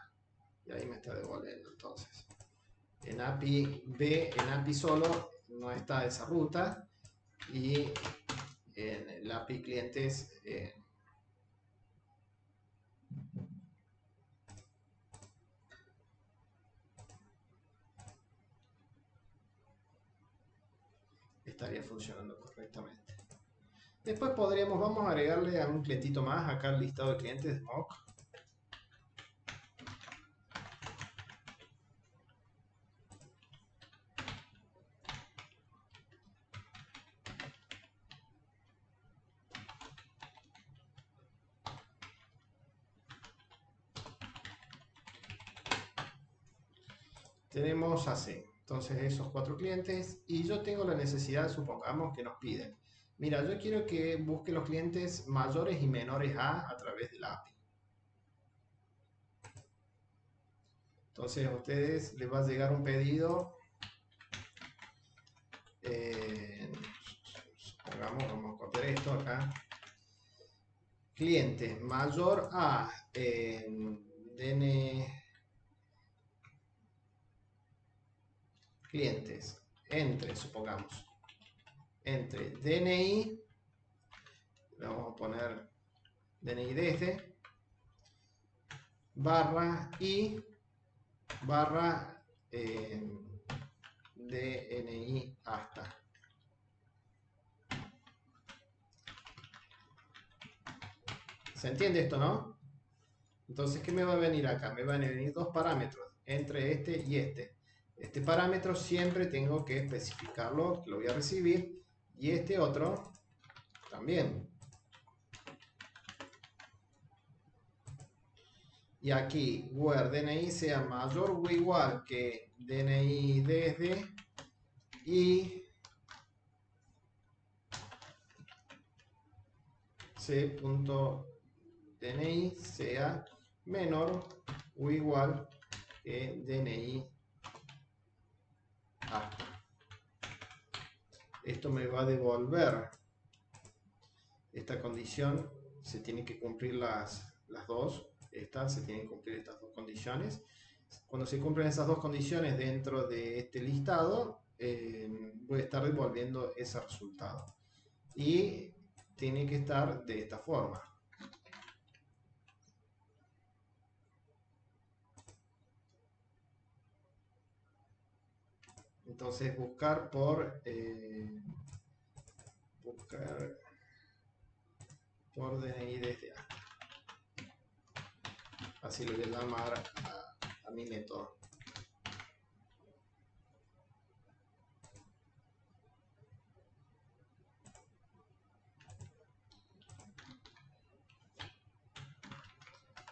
Y ahí me está devolviendo entonces. En API B, en API solo no está esa ruta. Y en el API clientes estaría funcionando correctamente. Después vamos a agregarle a un clientito más acá al listado de clientes de Mock. Tenemos así, entonces esos 4 clientes y yo tengo la necesidad, supongamos que nos piden. Mira, yo quiero que busque los clientes mayores y menores a través de la API. Entonces a ustedes les va a llegar un pedido. Supongamos, vamos a copiar esto acá. Cliente mayor a clientes supongamos, entre DNI, le vamos a poner DNI desde, barra y barra DNI hasta. ¿Se entiende esto, no? Entonces, ¿qué me va a venir acá? Me van a venir dos parámetros, entre este y este. Este parámetro siempre tengo que especificarlo, lo voy a recibir, y este otro también. Y aquí, where DNI sea mayor o igual que DNI desde y c.dni sea menor o igual que DNI hasta. Esto me va a devolver esta condición, se tienen que cumplir las dos, se tienen que cumplir estas dos condiciones. Cuando se cumplen esas dos condiciones dentro de este listado, voy a estar devolviendo ese resultado. Y tiene que estar de esta forma. Entonces buscar por DNI desde A. Así lo voy a llamar a mi método.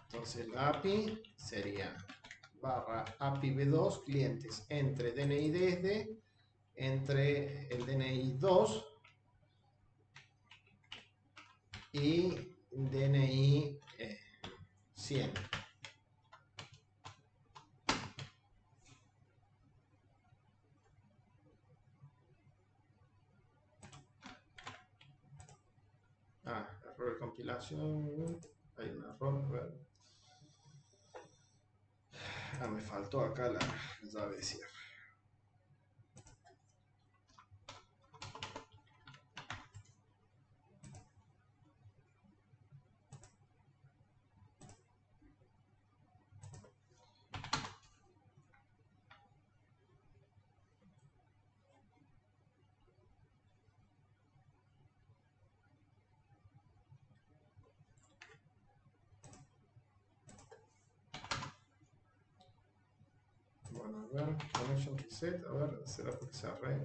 Entonces la API sería barra API V2 clientes entre DNI desde, entre el DNI 2 y DNI 100. compilación. Hay un error. A ver. Me faltó acá la llave de cierre. Bueno, a ver, connection reset, a ver, será porque cerré.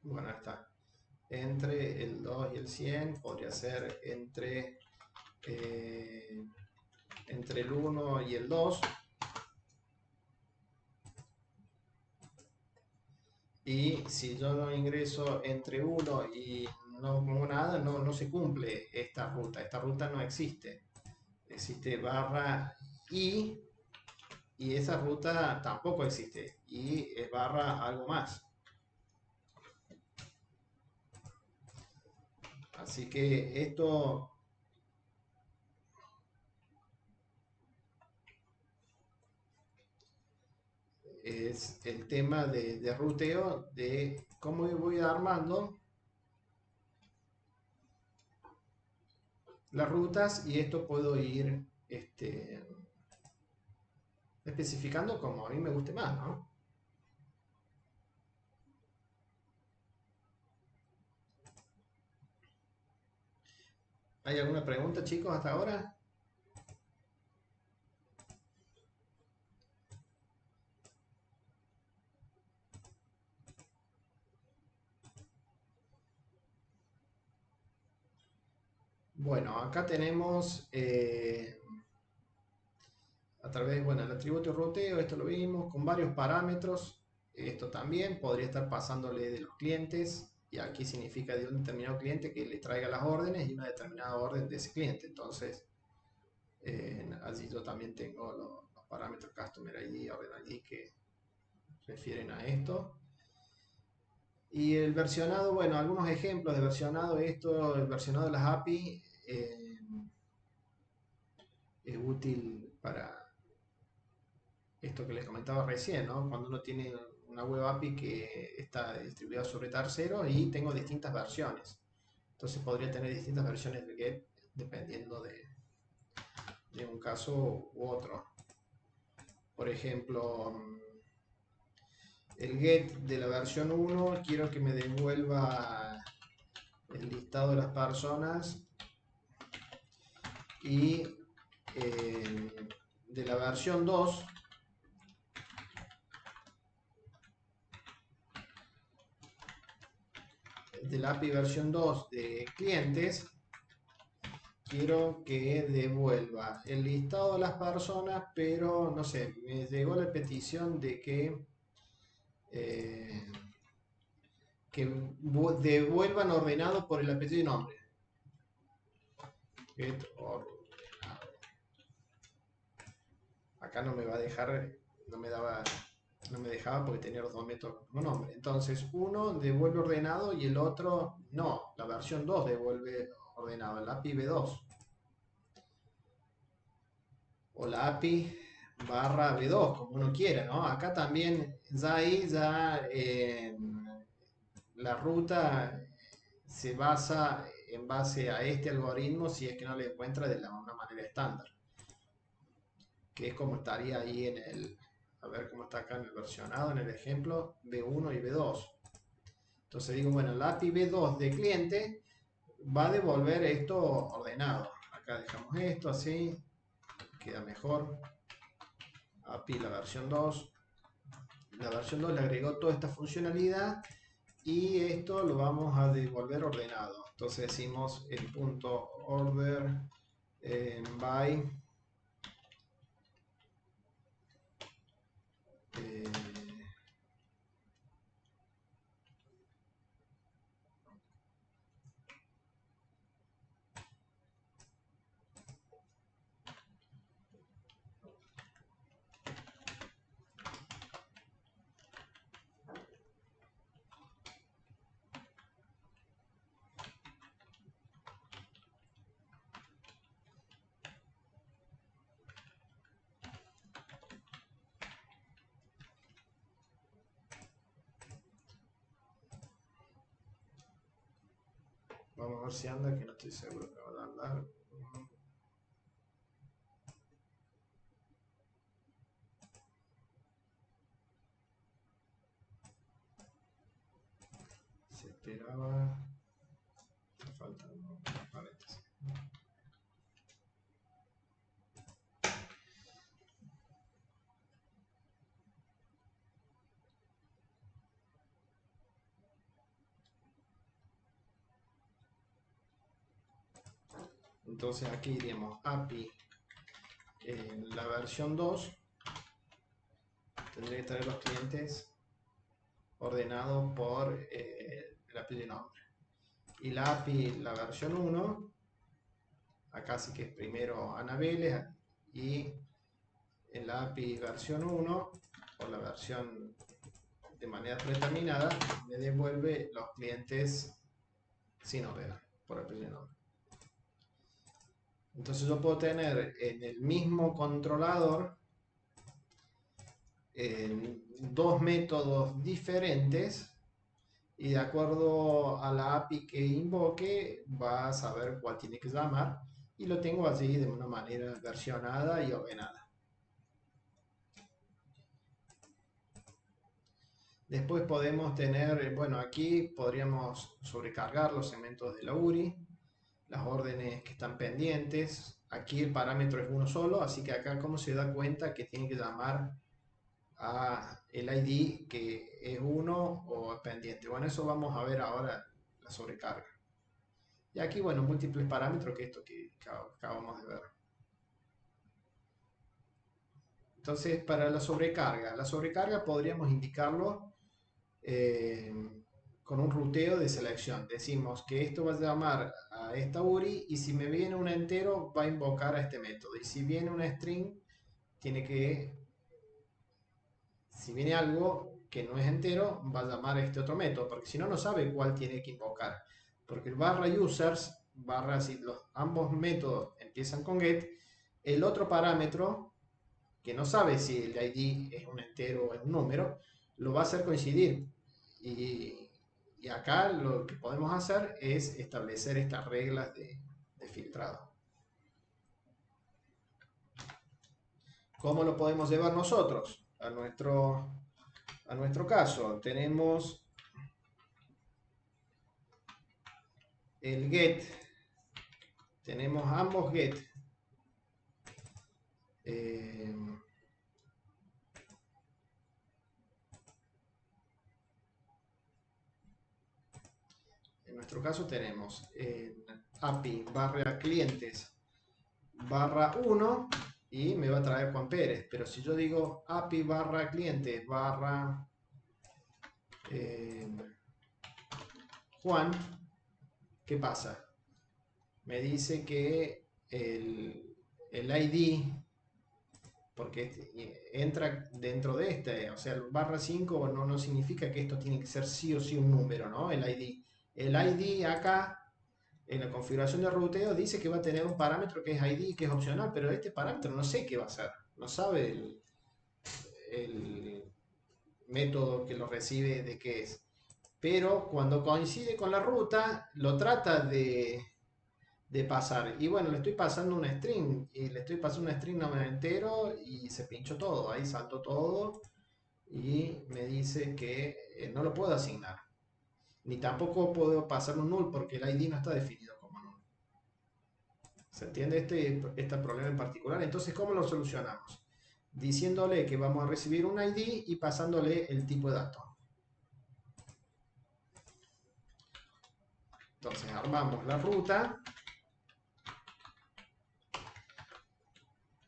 Bueno, ahí está. Entre el 2 y el 100 podría ser entre el 1 y el 2. Y si yo no ingreso entre 1 y no pongo nada, no se cumple esta ruta. Esta ruta no existe. Existe barra y esa ruta tampoco existe. Y es barra algo más. Así que esto es el tema de ruteo, de cómo voy armando las rutas, y esto puedo ir especificando como a mí me guste más, ¿no? ¿Hay alguna pregunta, chicos, hasta ahora? Bueno, acá tenemos a través, bueno, el atributo ruteo, esto lo vimos, con varios parámetros. Esto también podría estar pasándole de los clientes, y aquí significa de un determinado cliente que le traiga las órdenes y una determinada orden de ese cliente. Entonces, allí yo también tengo los parámetros Customer ID, Order ID que refieren a esto. Y el versionado, bueno, algunos ejemplos de versionado. El versionado de las API es útil para esto que les comentaba recién, ¿no? Cuando uno tiene una web API que está distribuida sobre terceros y tengo distintas versiones. Entonces podría tener distintas versiones de Get dependiendo de un caso u otro. Por ejemplo, el get de la versión 1 quiero que me devuelva el listado de las personas, y de la versión 2 de la API versión 2 de clientes, quiero que devuelva el listado de las personas, pero no sé, me llegó la petición de que devuelvan ordenado por el apellido y nombre. Get ordenado. Acá no me va a dejar, no me dejaba porque tenía los dos métodos como nombre. Entonces, uno devuelve ordenado y el otro no. La versión 2 devuelve ordenado, el API V2. O la API barra V2, como uno quiera, ¿no? Acá también, la ruta se basa en base a este algoritmo, si es que no le encuentra de una manera estándar, que es como estaría ahí a ver cómo está acá en el versionado, en el ejemplo B1 y B2. Entonces digo, bueno, la API B2 de cliente va a devolver esto ordenado. Acá dejamos esto así, queda mejor. API la versión 2. La versión 2 le agregó toda esta funcionalidad y esto lo vamos a devolver ordenado. Entonces decimos el punto order by Vamos a ver si anda, que no estoy seguro que va a andar. Se esperaba. Está faltando paréntesis. Entonces aquí iríamos API en la versión 2. Tendría que estar los clientes ordenados por el API de nombre. Y la API, la versión 1, acá sí que es primero Anabeles, y en la API versión 1 o la versión de manera predeterminada me devuelve los clientes sin novedad por API de nombre. Entonces yo puedo tener en el mismo controlador dos métodos diferentes, y de acuerdo a la API que invoque va a saber cuál tiene que llamar, y lo tengo así de una manera versionada y ordenada. Después podemos tener, bueno, aquí podríamos sobrecargar los segmentos de la URI, las órdenes que están pendientes. Aquí el parámetro es uno solo, así que acá como se da cuenta que tiene que llamar a el ID que es uno o es pendiente. Bueno, eso vamos a ver ahora, la sobrecarga. Y aquí, bueno, múltiples parámetros, que esto que acabamos de ver. Entonces, para la sobrecarga podríamos indicarlo con un ruteo de selección. Decimos que esto va a llamar a esta URI, y si me viene un entero va a invocar a este método, y si viene una string tiene que, si viene algo que no es entero, va a llamar a este otro método, porque si no, no sabe cuál tiene que invocar. Porque el barra users, si ambos métodos empiezan con get, el otro parámetro, que no sabe si el ID es un entero o es un número, lo va a hacer coincidir. Y acá lo que podemos hacer es establecer estas reglas de filtrado. ¿Cómo lo podemos llevar nosotros a nuestro caso? Tenemos el get, tenemos ambos get. En nuestro caso tenemos API barra clientes barra 1 y me va a traer Juan Pérez. Pero si yo digo API barra clientes barra Juan, ¿qué pasa? Me dice que el ID, porque entra dentro de este, o sea, el barra 5 no significa que esto tiene que ser sí o sí un número, ¿no? El ID. El ID acá, en la configuración de ruteo, dice que va a tener un parámetro que es ID, que es opcional, pero este parámetro no sé qué va a ser. No sabe el método que lo recibe de qué es. Pero cuando coincide con la ruta, lo trata de pasar. Y bueno, le estoy pasando una string, y le estoy pasando una string no entero, y se pinchó todo, ahí saltó todo, y me dice que no lo puedo asignar. Ni tampoco puedo pasar un null porque el ID no está definido como null. ¿Se entiende este problema en particular? Entonces, ¿cómo lo solucionamos? Diciéndole que vamos a recibir un ID y pasándole el tipo de dato. Entonces, armamos la ruta.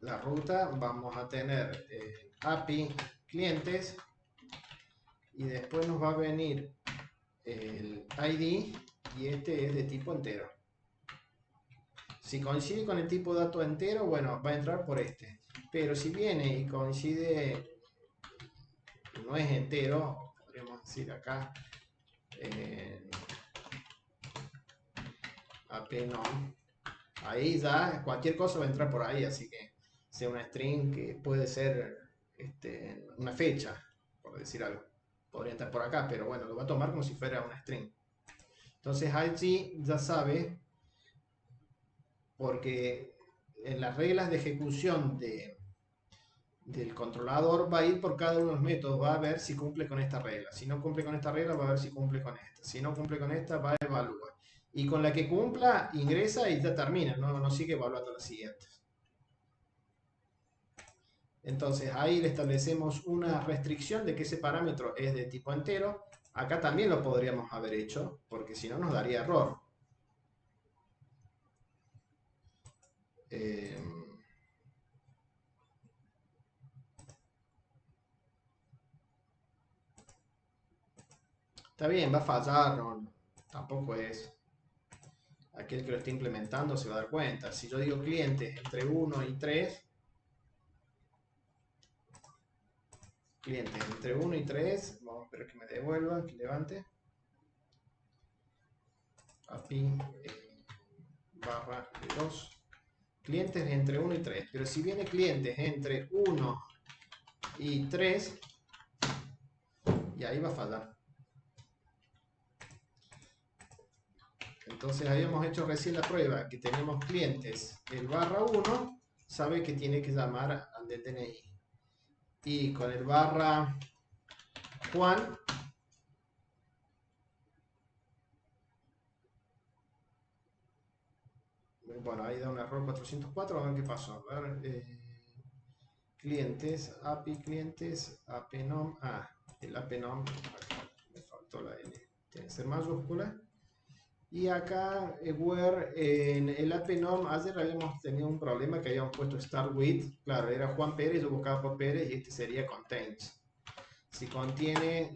La ruta vamos a tener API clientes, y después nos va a venir el ID, y este es de tipo entero. Si coincide con el tipo de dato entero, bueno, va a entrar por este. Pero si viene y coincide, no es entero, podríamos decir acá AP no, ahí ya cualquier cosa va a entrar por ahí, así que sea una string, que puede ser una fecha, por decir algo, podría estar por acá, pero bueno, lo va a tomar como si fuera una string. Entonces allí ya sabe, porque en las reglas de ejecución del controlador va a ir por cada uno de los métodos, va a ver si cumple con esta regla. Si no cumple con esta regla, va a ver si cumple con esta. Si no cumple con esta, va a evaluar. Y con la que cumpla, ingresa y ya termina, no sigue evaluando las siguientes. Entonces ahí le establecemos una restricción de que ese parámetro es de tipo entero. Acá también lo podríamos haber hecho, porque si no nos daría error. Eh, Está bien, va a fallar, tampoco es. Aquel que lo esté implementando se va a dar cuenta. Si yo digo clientes entre 1 y 3, clientes entre 1 y 3, vamos a esperar que me devuelva, que levante. API barra 2. Clientes entre 1 y 3. Pero si viene clientes entre 1 y 3, y ahí va a fallar. Entonces habíamos hecho recién la prueba que tenemos clientes. El barra 1 sabe que tiene que llamar al DNI. Y con el barra Juan, bueno, ahí da un error 404, a ver qué pasó. A ver, clientes, API clientes, APNOM, el APNOM, me faltó la N, tiene que ser mayúscula. Y acá, where en el APNOM, ayer habíamos tenido un problema que habíamos puesto start with, claro, era Juan Pérez, yo buscaba por Pérez y este sería contains. Si contiene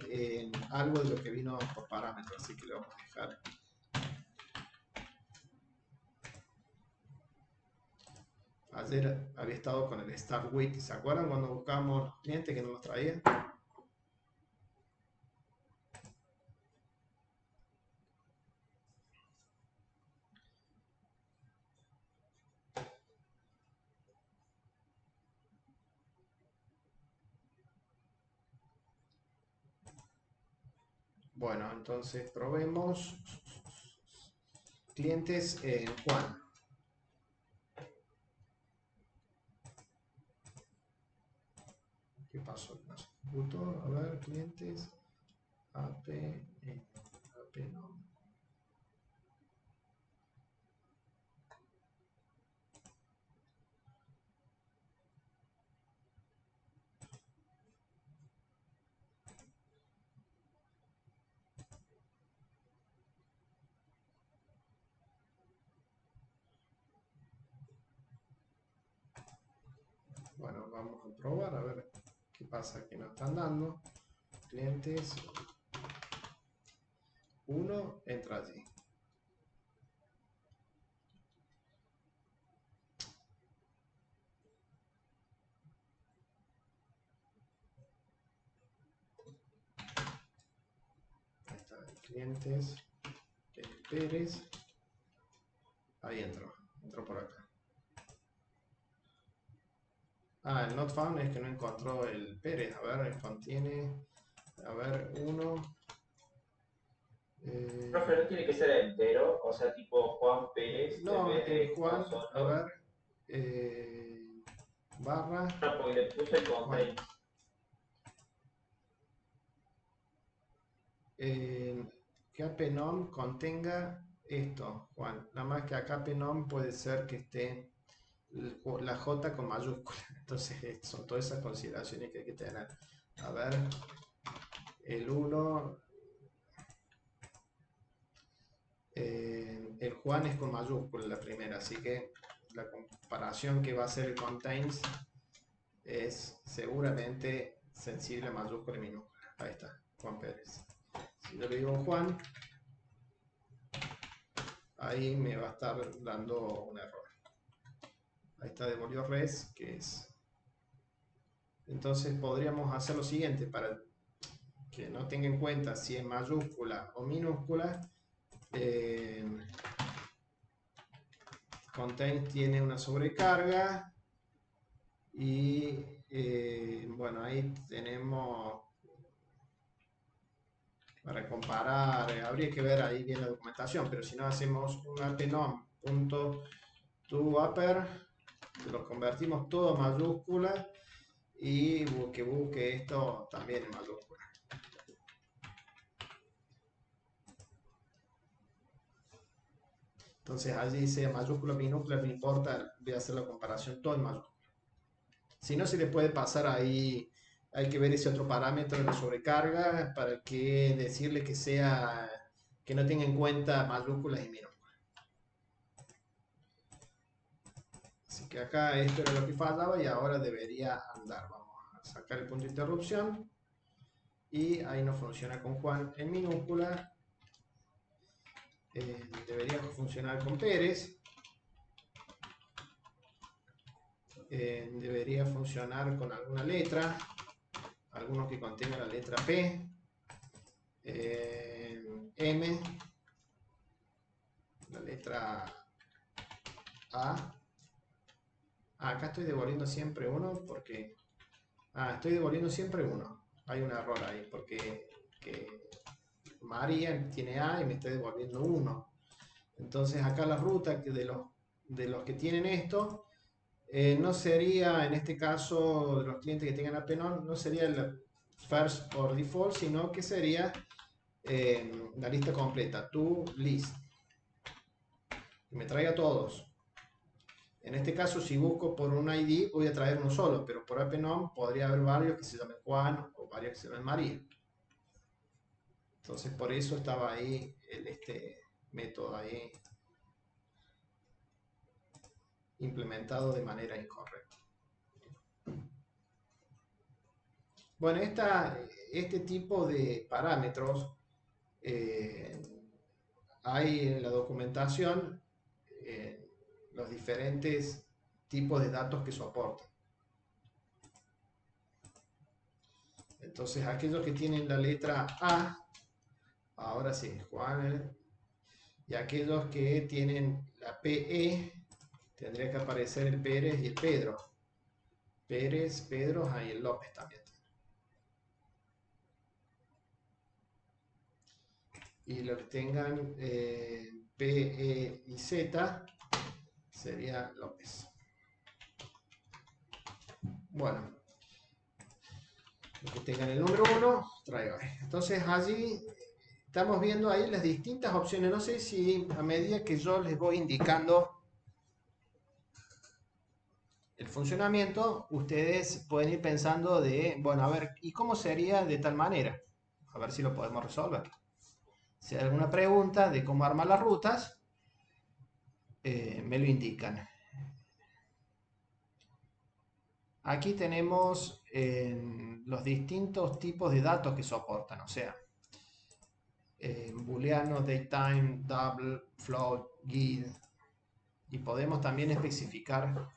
algo de lo que vino por parámetro, así que le vamos a dejar. Ayer había estado con el start with, ¿se acuerdan cuando buscábamos clientes que no nos traían? Bueno, entonces probemos clientes Juan. ¿Qué pasó? No se ejecutó. A ver, clientes AP no. Bueno, vamos a probar a ver qué pasa que nos están dando. Clientes 1 entra allí. Ahí está, clientes Pérez. Ahí entró por acá. El not found es que no encontró el Pérez. A ver, contiene. A ver, 1. Profe, no tiene que ser entero, o sea, tipo Juan Pérez en No, vez el de Juan, Juan a solo. ver. Barra. No, porque le puse el contain. Que APNOM contenga esto, Juan. Nada más que acá APNOM puede ser que esté la J con mayúscula. Entonces son todas esas consideraciones que hay que tener. A ver, el 1, el Juan es con mayúscula la primera, así que la comparación que va a hacer el contains es seguramente sensible a mayúscula y minúscula. Ahí está, Juan Pérez. Si yo le digo Juan, ahí me va a estar dando un error. Ahí está, devolvió res, que es. Entonces podríamos hacer lo siguiente, para que no tenga en cuenta si es mayúscula o minúscula. Contains tiene una sobrecarga y bueno, ahí tenemos, para comparar, habría que ver ahí bien la documentación, pero si no hacemos un apenom.toUpper, lo convertimos todo en mayúscula y que busque esto también en mayúscula. Entonces allí dice mayúscula, minúscula, no importa, voy a hacer la comparación todo en mayúscula. Si no, se le puede pasar ahí, hay que ver ese otro parámetro de la sobrecarga para que decirle que sea, que no tenga en cuenta mayúsculas y minúsculas. Así que acá esto era lo que fallaba y ahora debería andar. Vamos a sacar el punto de interrupción y ahí no funciona con Juan en minúscula. Debería funcionar con Pérez. Debería funcionar con alguna letra, algunos que contengan la letra P, M, la letra A. Acá estoy devolviendo siempre uno porque... estoy devolviendo siempre uno. Hay un error ahí porque María tiene A y me está devolviendo uno. Entonces acá la ruta de los que tienen esto no sería, en este caso, de los clientes que tengan Apenon, no sería el first or default, sino que sería la lista completa, to list. Que me traiga todos. En este caso, si busco por un ID, voy a traer uno solo, pero por Apenon podría haber varios que se llamen Juan o varios que se llamen María. Entonces, por eso estaba ahí este método ahí implementado de manera incorrecta. Bueno, este tipo de parámetros hay en la documentación los diferentes tipos de datos que soportan. Entonces, aquellos que tienen la letra A, ahora sí, Juan, y aquellos que tienen la PE, tendría que aparecer el Pérez y el Pedro. Pérez, Pedro, y el López también. Y los que tengan P, E y Z sería López. Bueno, los que tengan el número 1, traigo. Entonces allí estamos viendo ahí las distintas opciones. No sé si a medida que yo les voy indicando el funcionamiento, ustedes pueden ir pensando de, bueno, a ver, ¿y cómo sería de tal manera? A ver si lo podemos resolver. Si hay alguna pregunta de cómo armar las rutas, me lo indican. Aquí tenemos los distintos tipos de datos que soportan, o sea, booleano, datetime, double, float, gid, y podemos también especificar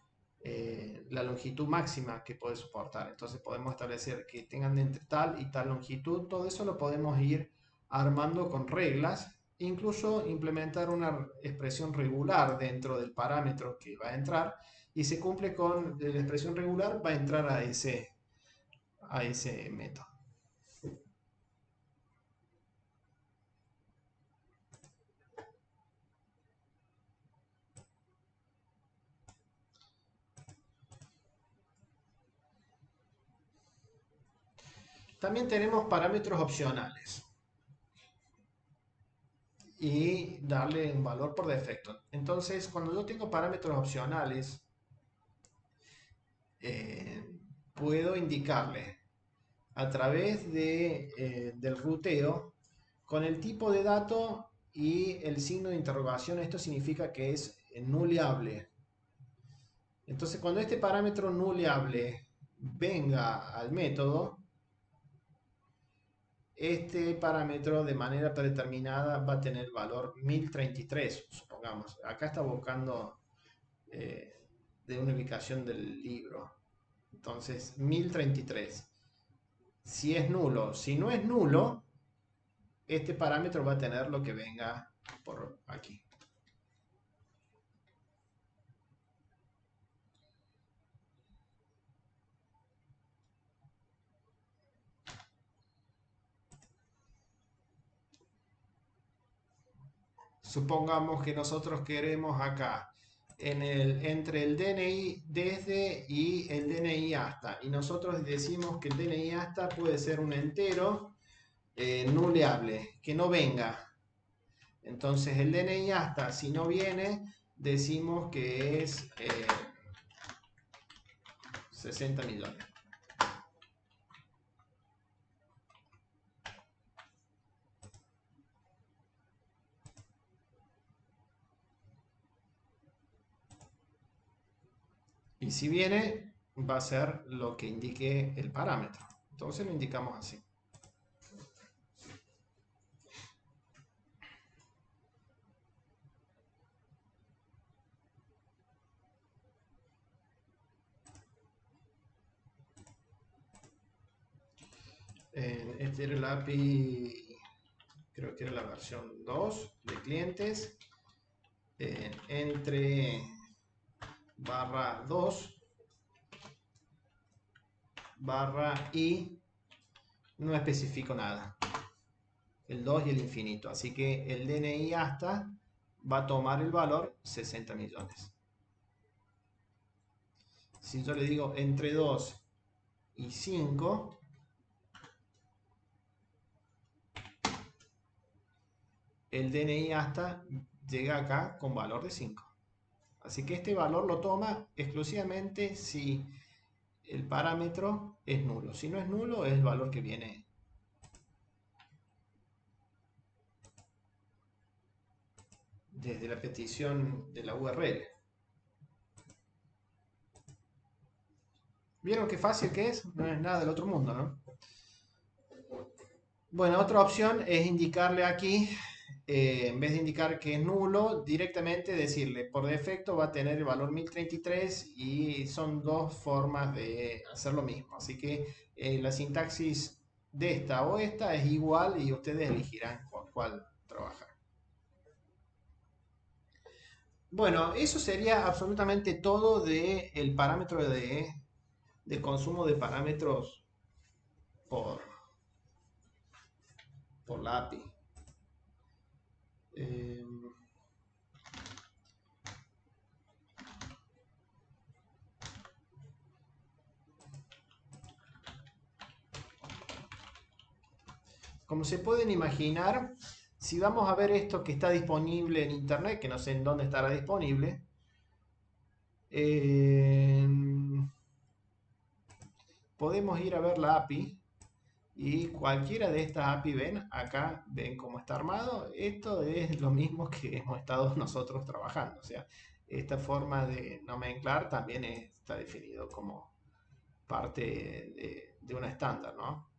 la longitud máxima que puede soportar. Entonces podemos establecer que tengan entre tal y tal longitud. Todo eso lo podemos ir armando con reglas, incluso implementar una expresión regular dentro del parámetro que va a entrar, y se cumple con la expresión regular, va a entrar a ese método. También tenemos parámetros opcionales y darle un valor por defecto. Entonces, cuando yo tengo parámetros opcionales, puedo indicarle a través del ruteo con el tipo de dato y el signo de interrogación. Esto significa que es nuleable. Entonces, cuando este parámetro nuleable venga al método, este parámetro de manera predeterminada va a tener el valor 1033, supongamos. Acá está buscando de una ubicación del libro. Entonces, 1033. Si es nulo, si no es nulo, este parámetro va a tener lo que venga por aquí. supongamos que nosotros queremos acá, entre el DNI desde y el DNI hasta, y nosotros decimos que el DNI hasta puede ser un entero nuleable, que no venga. Entonces el DNI hasta, si no viene, decimos que es 60 millones. Y si viene, va a ser lo que indique el parámetro. Entonces lo indicamos así. Este era el API, creo que era la versión 2 de clientes. Entre /2 /i no especifico nada. El 2 y el infinito. Así que el DNI hasta va a tomar el valor 60 millones. Si yo le digo entre 2 y 5, el DNI hasta llega acá con valor de 5. Así que este valor lo toma exclusivamente si el parámetro es nulo. Si no es nulo, es el valor que viene desde la petición de la URL. ¿Vieron qué fácil que es? No es nada del otro mundo, ¿no? Bueno, otra opción es indicarle aquí, en vez de indicar que es nulo, directamente decirle, por defecto va a tener el valor 1033 y son dos formas de hacer lo mismo. Así que la sintaxis de esta o esta es igual y ustedes elegirán con cuál trabajar. Bueno, eso sería absolutamente todo del parámetro de consumo de parámetros por la API. Como se pueden imaginar, si vamos a ver esto que está disponible en internet, que no sé en dónde estará disponible, podemos ir a ver la API y cualquiera de estas API acá ven cómo está armado. Esto es lo mismo que hemos estado nosotros trabajando. O sea, esta forma de nomenclar también está definido como parte de una estándar, ¿no?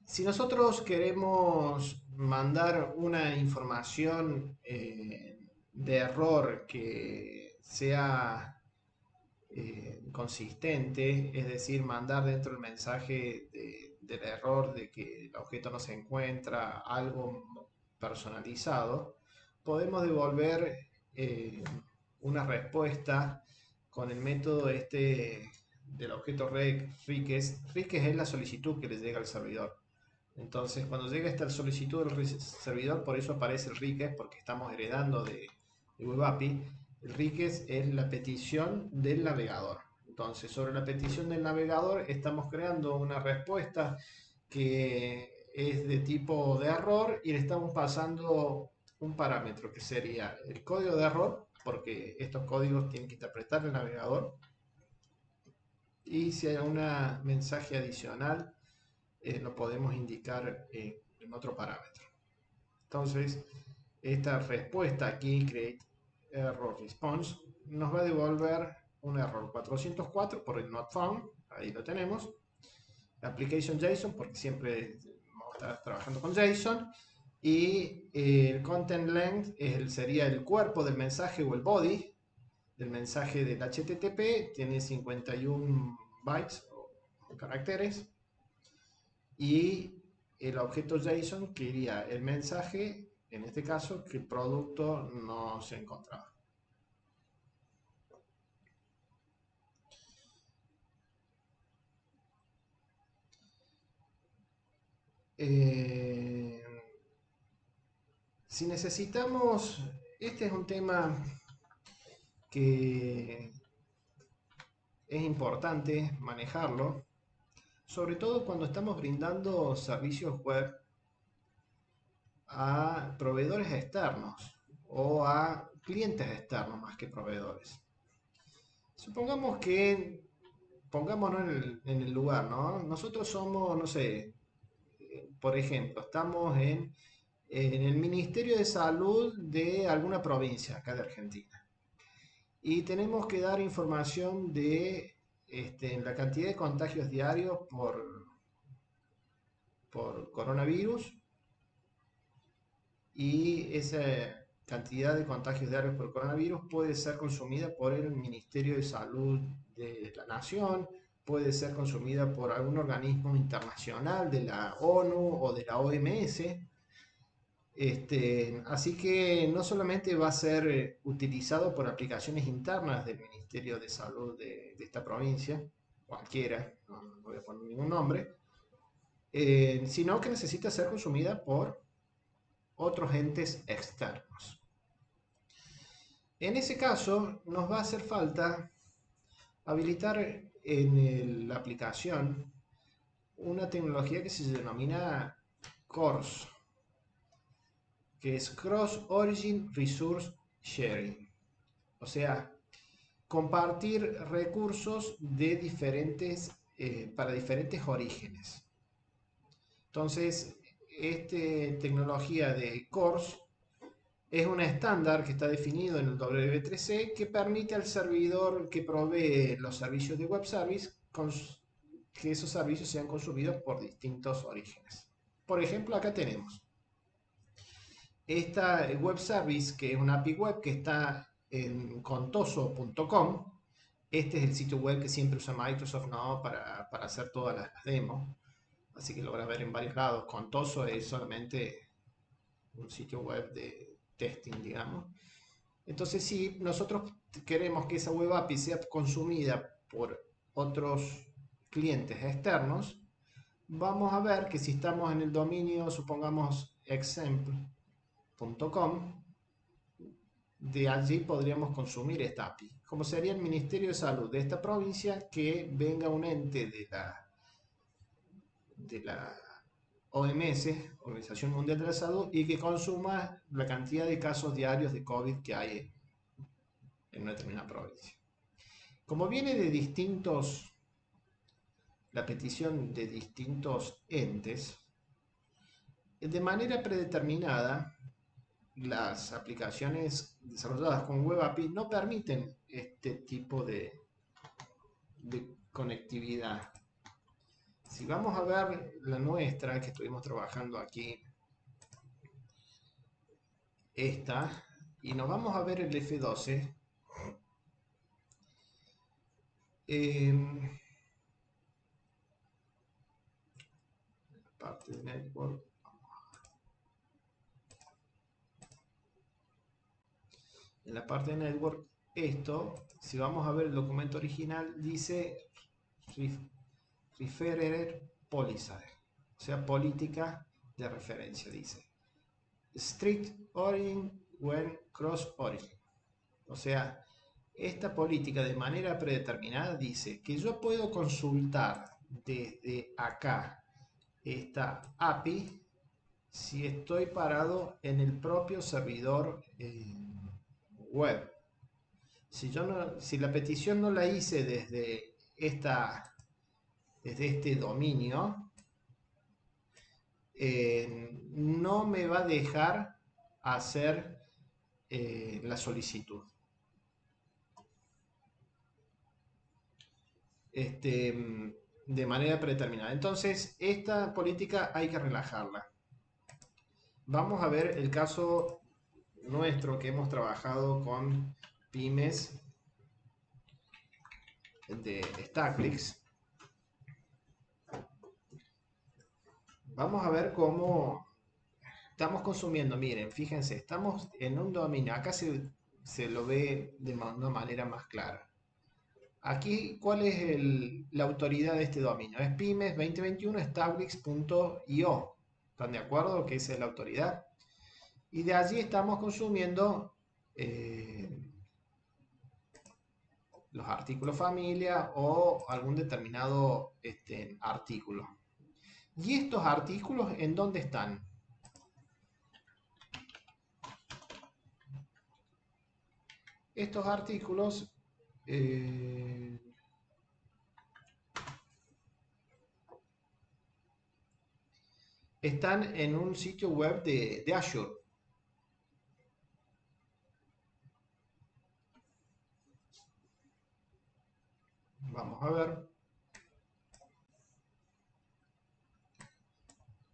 Si nosotros queremos mandar una información de error que sea consistente, es decir, mandar dentro del mensaje del error de que el objeto no se encuentra algo personalizado, podemos devolver una respuesta con el método este del objeto request. Request es la solicitud que le llega al servidor. Entonces, cuando llega esta solicitud del servidor, por eso aparece el request, porque estamos heredando de Web API. El request es la petición del navegador. Entonces, sobre la petición del navegador, estamos creando una respuesta que es de tipo de error y le estamos pasando un parámetro que sería el código de error, porque estos códigos tienen que interpretar el navegador. Y si hay un mensaje adicional, lo podemos indicar en otro parámetro. Entonces, esta respuesta aquí, create error response, nos va a devolver un error 404 por el not found, ahí lo tenemos. Application JSON, porque siempre vamos a estar trabajando con JSON. Y el content length sería el cuerpo del mensaje o el body del mensaje del HTTP, tiene 51 bytes o caracteres. Y el objeto JSON quería el mensaje, en este caso, que el producto no se encontraba. Si necesitamos, este es un tema que es importante manejarlo, sobre todo cuando estamos brindando servicios web a proveedores externos o a clientes externos más que proveedores. Supongamos que, pongámonos en el lugar, ¿no? Nosotros somos, no sé, por ejemplo, estamos en el Ministerio de Salud de alguna provincia acá de Argentina y tenemos que dar información de la cantidad de contagios diarios por coronavirus, y esa cantidad de contagios diarios por coronavirus puede ser consumida por el Ministerio de Salud de la Nación, puede ser consumida por algún organismo internacional de la ONU o de la OMS. Así que no solamente va a ser utilizado por aplicaciones internas del Ministerio de Salud de esta provincia, cualquiera, no voy a poner ningún nombre, sino que necesita ser consumida por otros entes externos. En ese caso, nos va a hacer falta habilitar en la aplicación una tecnología que se denomina CORS, que es Cross Origin Resource Sharing, o sea, compartir recursos de para diferentes orígenes. Entonces, esta tecnología de CORS es un estándar que está definido en el W3C que permite al servidor que provee los servicios de web service que esos servicios sean consumidos por distintos orígenes. Por ejemplo, acá tenemos esta web service, que es una API web que está en contoso.com. Este es el sitio web que siempre usa Microsoft, ¿no?, para hacer todas las demos. Así que lo van a ver en varios lados. Contoso es solamente un sitio web de testing, digamos. Entonces, si nosotros queremos que esa web API sea consumida por otros clientes externos, vamos a ver que si estamos en el dominio, supongamos example.com, de allí podríamos consumir esta API. Como sería el Ministerio de Salud de esta provincia, que venga un ente de la OMS, Organización Mundial de la Salud, y que consuma la cantidad de casos diarios de COVID que hay en una determinada provincia. Como viene la petición de distintos entes, de manera predeterminada, las aplicaciones desarrolladas con Web API no permiten este tipo de conectividad. Si vamos a ver la nuestra, que estuvimos trabajando aquí, y nos vamos a ver el F12, parte de network, en la parte de network, si vamos a ver el documento original, dice Referrer Policy, o sea, política de referencia, dice Strict Origin when Cross Origin. O sea, esta política de manera predeterminada dice que yo puedo consultar desde acá esta API si estoy parado en el propio servidor web. Si la petición no la hice desde este dominio, no me va a dejar hacer la solicitud. De manera predeterminada. Entonces, esta política hay que relajarla. Vamos a ver el caso nuestro, que hemos trabajado con pymes de Stacklix. Vamos a ver cómo estamos consumiendo. Miren, fíjense, estamos en un dominio. Acá se lo ve de una manera más clara. Aquí, ¿cuál es la autoridad de este dominio? Es pymes 2021 stacklix.io. ¿Están de acuerdo que esa es la autoridad? y de allí estamos consumiendo los artículos familia o algún determinado artículo. ¿Y estos artículos en dónde están? Estos artículos están en un sitio web de Azure. Vamos a ver.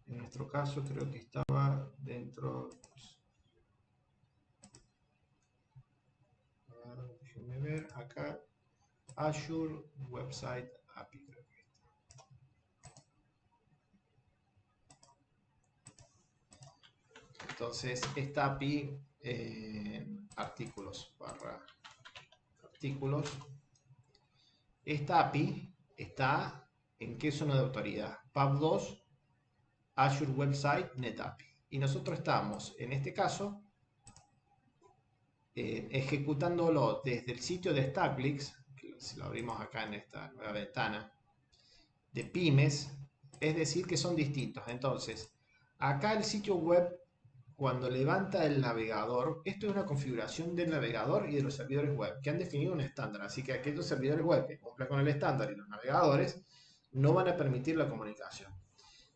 En nuestro caso creo que estaba dentro. Déjenme ver acá. Azure Website API. Creo que está. Entonces, esta API artículos barra artículos. Esta API está en qué zona de autoridad. PAP2 Azure Website NetAPI. Y nosotros estamos, en este caso, ejecutándolo desde el sitio de StackLix, que si lo abrimos acá en esta nueva ventana, de pymes, es decir, que son distintos. Entonces, acá el sitio web, cuando levanta el navegador, esto es una configuración del navegador y de los servidores web, que han definido un estándar. Así que aquellos servidores web que cumplan con el estándar y los navegadores no van a permitir la comunicación.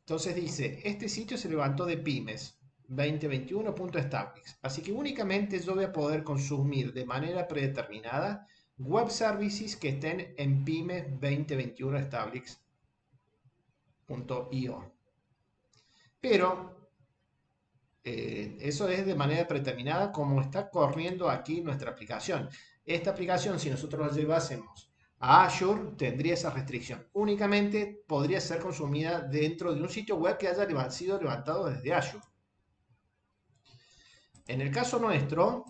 Entonces dice, este sitio se levantó de pymes 2021.stackix, así que únicamente yo voy a poder consumir de manera predeterminada web services que estén en pymes 2021stackix.io. Pero eso es de manera predeterminada como está corriendo aquí nuestra aplicación. Esta aplicación, si nosotros la llevásemos a Azure, tendría esa restricción. Únicamente podría ser consumida dentro de un sitio web que haya sido levantado desde Azure. En el caso nuestro,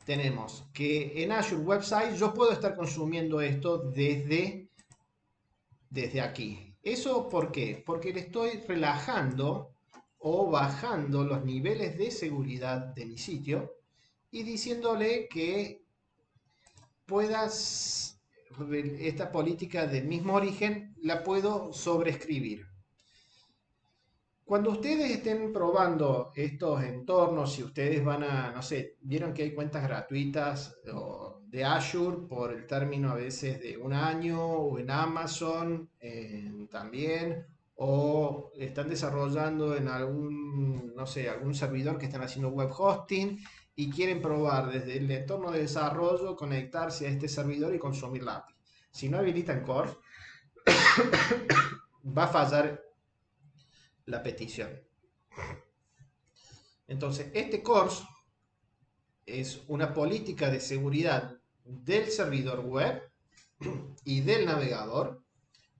tenemos que en Azure Website yo puedo estar consumiendo esto desde aquí. ¿Eso por qué? Porque le estoy relajando o bajando los niveles de seguridad de mi sitio y diciéndole que puedas, esta política del mismo origen la puedo sobreescribir. Cuando ustedes estén probando estos entornos, si ustedes van a, no sé, vieron que hay cuentas gratuitas de Azure por el término a veces de un año, o en Amazon también, o están desarrollando en algún, no sé, algún servidor que están haciendo web hosting y quieren probar desde el entorno de desarrollo conectarse a este servidor y consumir la API. Si no habilitan Core, va a fallar la petición. Entonces, este CORS es una política de seguridad del servidor web y del navegador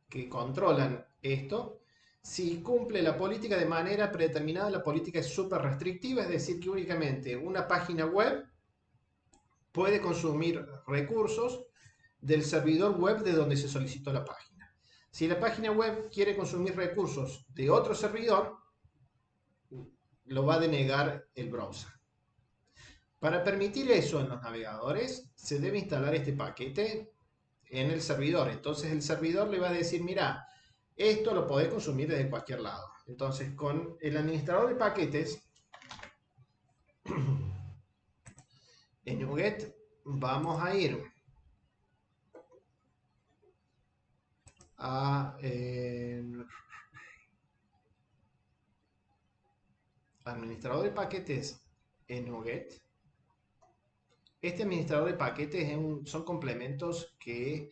que controlan esto. Si cumple la política de manera predeterminada, la política es súper restrictiva, es decir, que únicamente una página web puede consumir recursos del servidor web de donde se solicitó la página. Si la página web quiere consumir recursos de otro servidor, lo va a denegar el browser. Para permitir eso en los navegadores, se debe instalar este paquete en el servidor. Entonces el servidor le va a decir, mira, esto lo podés consumir desde cualquier lado. Entonces con el administrador de paquetes, en NuGet vamos a ir a administrador de paquetes en NuGet. Este administrador de paquetes son complementos que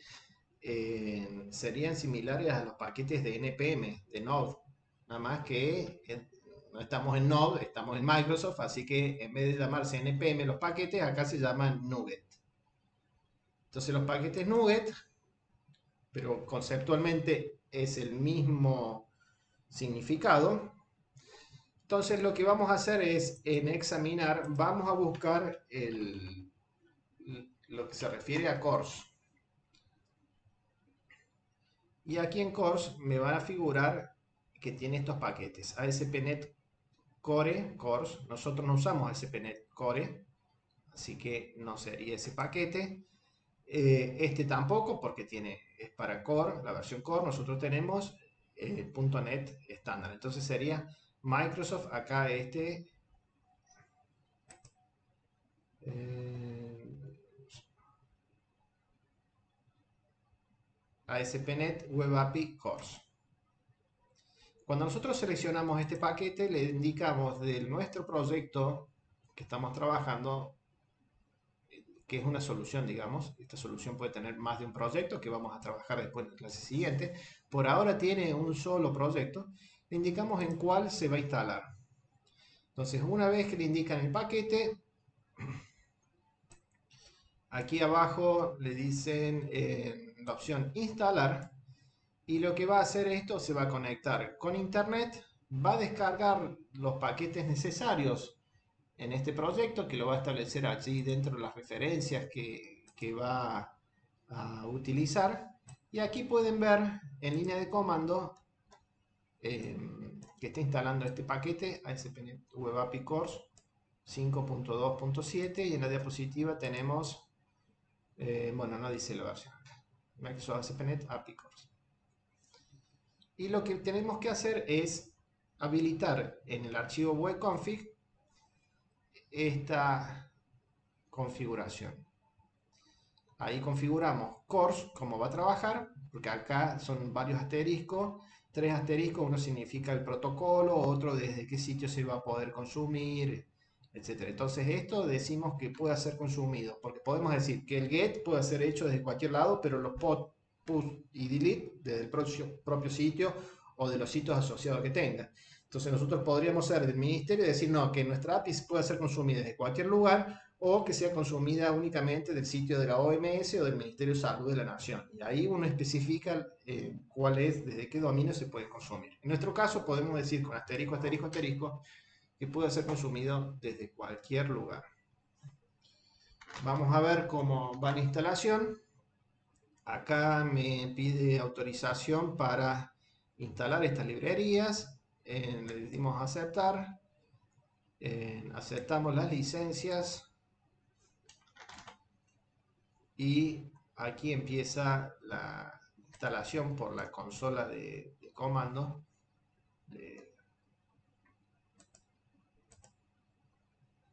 serían similares a los paquetes de NPM, de Node. Nada más que no estamos en Node, estamos en Microsoft, así que en vez de llamarse NPM los paquetes, acá se llaman NuGet. Entonces los paquetes NuGet, pero conceptualmente es el mismo significado. Entonces lo que vamos a hacer es, en examinar, vamos a buscar lo que se refiere a CORS. Y aquí en CORS me van a figurar que tiene estos paquetes. ASP.NET cores. Nosotros no usamos ASP.NET Core, así que no sería ese paquete. Este tampoco, porque es para Core, la versión Core. Nosotros tenemos .NET estándar. Entonces sería Microsoft acá ASP.NET Web API Cores. Cuando nosotros seleccionamos este paquete, le indicamos de nuestro proyecto que estamos trabajando, que es una solución, digamos. Esta solución puede tener más de un proyecto que vamos a trabajar después en la clase siguiente. Por ahora tiene un solo proyecto. Le indicamos en cuál se va a instalar. Entonces, una vez que le indican el paquete, aquí abajo le dicen la opción instalar. Y lo que va a hacer esto, se va a conectar con internet, va a descargar los paquetes necesarios en este proyecto, que lo va a establecer allí dentro de las referencias que va a utilizar. Y aquí pueden ver en línea de comando que está instalando este paquete ASP.NET Web API Cores 5.2.7, y en la diapositiva tenemos, bueno, no dice la versión, Microsoft ASP.NET API Cores. Y lo que tenemos que hacer es habilitar en el archivo webconfig esta configuración. Ahí configuramos cores, cómo va a trabajar, porque acá son varios asteriscos, 3 asteriscos, uno significa el protocolo, otro desde qué sitio se va a poder consumir, etc. Entonces esto decimos que puede ser consumido, porque podemos decir que el get puede ser hecho desde cualquier lado, pero los push y delete desde el propio sitio o de los sitios asociados que tenga. Entonces nosotros podríamos ser del ministerio y decir no, que nuestra API puede ser consumida desde cualquier lugar, o que sea consumida únicamente del sitio de la OMS o del Ministerio de Salud de la Nación. Y ahí uno especifica cuál es, desde qué dominio se puede consumir. En nuestro caso podemos decir con asterisco, asterisco, asterisco, que puede ser consumido desde cualquier lugar. Vamos a ver cómo va la instalación. Acá me pide autorización para instalar estas librerías. Le dimos a aceptar. Aceptamos las licencias. Y aquí empieza la instalación por la consola de comando.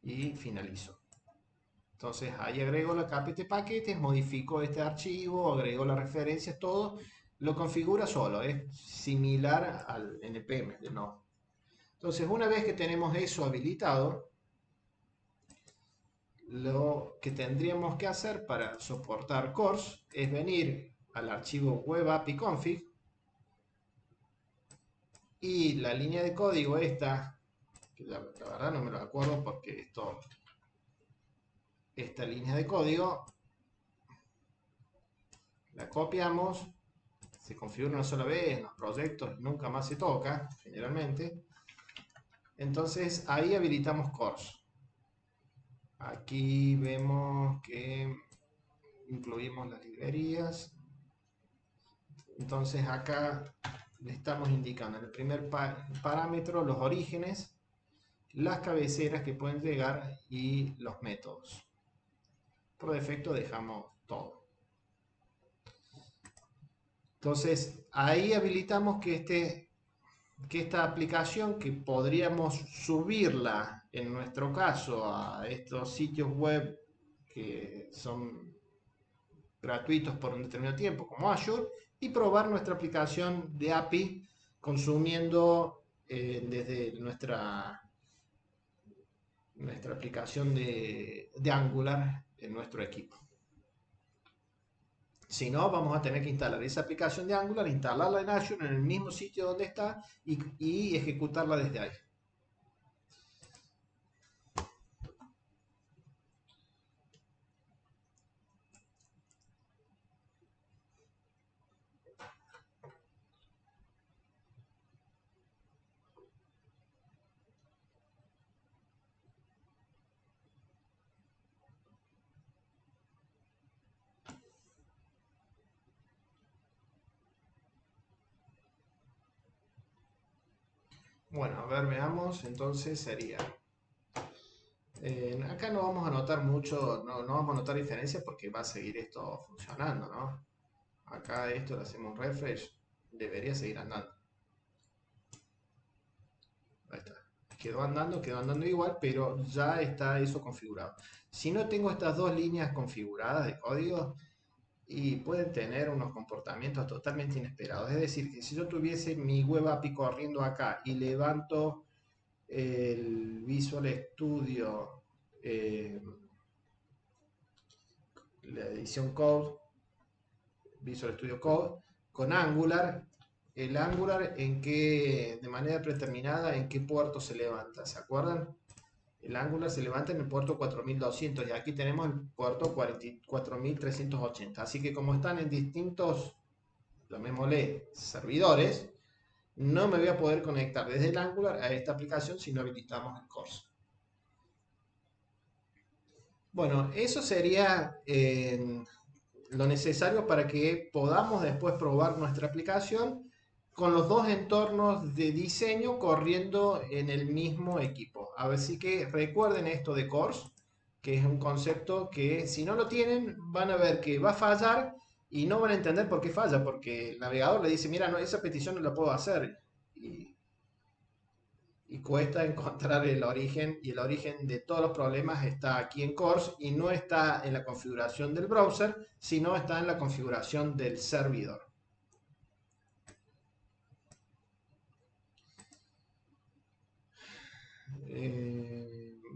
Y finalizo. Entonces ahí agrego la carpeta de paquetes, modifico este archivo, agrego las referencias, todo. Lo configura solo, es similar al npm de Node. Entonces una vez que tenemos eso habilitado, lo que tendríamos que hacer para soportar cores es venir al archivo web API config, y la línea de código esta, que la verdad no me lo acuerdo porque esta línea de código la copiamos, se configura una sola vez en los proyectos, nunca más se toca generalmente. Entonces ahí habilitamos cores. Aquí vemos que incluimos las librerías. Entonces acá le estamos indicando en el primer parámetro los orígenes, las cabeceras que pueden llegar y los métodos. Por defecto dejamos todo. Entonces ahí habilitamos que esta aplicación, que podríamos subirla en nuestro caso a estos sitios web que son gratuitos por un determinado tiempo, como Azure, y probar nuestra aplicación de API consumiendo desde nuestra aplicación de Angular en nuestro equipo. Si no, vamos a tener que instalar esa aplicación de Angular, instalarla en Azure en el mismo sitio donde está y ejecutarla desde ahí. Bueno, a ver, veamos. Entonces sería... acá no vamos a notar mucho, no vamos a notar diferencias porque va a seguir esto funcionando, ¿no? Acá esto le hacemos refresh, debería seguir andando. Ahí está. Quedó andando igual, pero ya está eso configurado. Si no tengo estas dos líneas configuradas de código, y pueden tener unos comportamientos totalmente inesperados. Es decir, que si yo tuviese mi web API corriendo acá y levanto el Visual Studio, la edición Code, Visual Studio Code, con Angular, el Angular de manera predeterminada, en qué puerto se levanta, ¿se acuerdan? El Angular se levanta en el puerto 4200 y aquí tenemos el puerto 4380. Así que como están en distintos, llamémosle, servidores, no me voy a poder conectar desde el Angular a esta aplicación si no habilitamos el course. Bueno, eso sería lo necesario para que podamos después probar nuestra aplicación con los dos entornos de diseño corriendo en el mismo equipo. Así que recuerden esto de course, que es un concepto que si no lo tienen van a ver que va a fallar y no van a entender por qué falla, porque el navegador le dice, mira, no, esa petición no la puedo hacer. Y cuesta encontrar el origen, y el origen de todos los problemas está aquí en Course y no está en la configuración del browser, sino está en la configuración del servidor.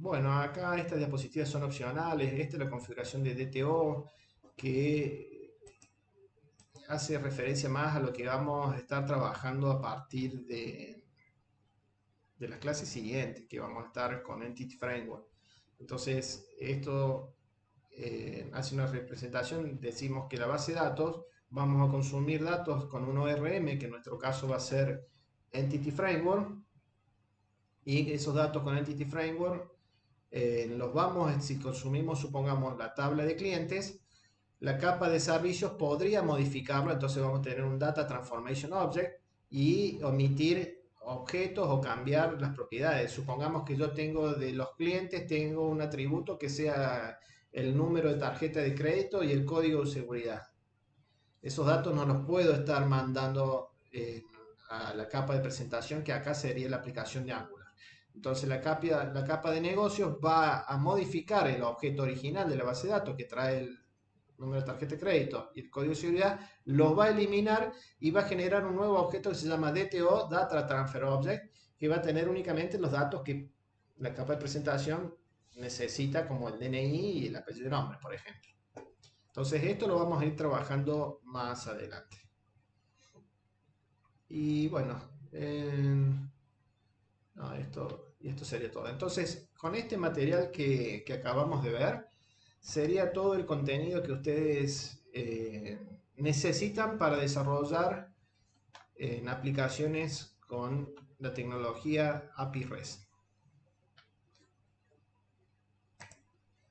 Bueno, acá estas diapositivas son opcionales. Esta es la configuración de DTO, que hace referencia más a lo que vamos a estar trabajando a partir de las clases siguientes, que vamos a estar con Entity Framework. Entonces, esto hace una representación. Decimos que la base de datos, vamos a consumir datos con un ORM, que en nuestro caso va a ser Entity Framework, y esos datos con Entity Framework los vamos, si consumimos, supongamos, la tabla de clientes, la capa de servicios podría modificarlo. Entonces vamos a tener un Data Transformation Object y omitir objetos o cambiar las propiedades. Supongamos que yo tengo de los clientes, tengo un atributo que sea el número de tarjeta de crédito y el código de seguridad. Esos datos no los puedo estar mandando a la capa de presentación, que acá sería la aplicación de Angular. Entonces la capa de negocios va a modificar el objeto original de la base de datos que trae el número de tarjeta de crédito y el código de seguridad, los va a eliminar y va a generar un nuevo objeto que se llama DTO, Data Transfer Object, que va a tener únicamente los datos que la capa de presentación necesita, como el DNI y el apellido de nombre, por ejemplo. Entonces esto lo vamos a ir trabajando más adelante. Y bueno, no, esto sería todo. Entonces, con este material que acabamos de ver, sería todo el contenido que ustedes necesitan para desarrollar en aplicaciones con la tecnología API REST.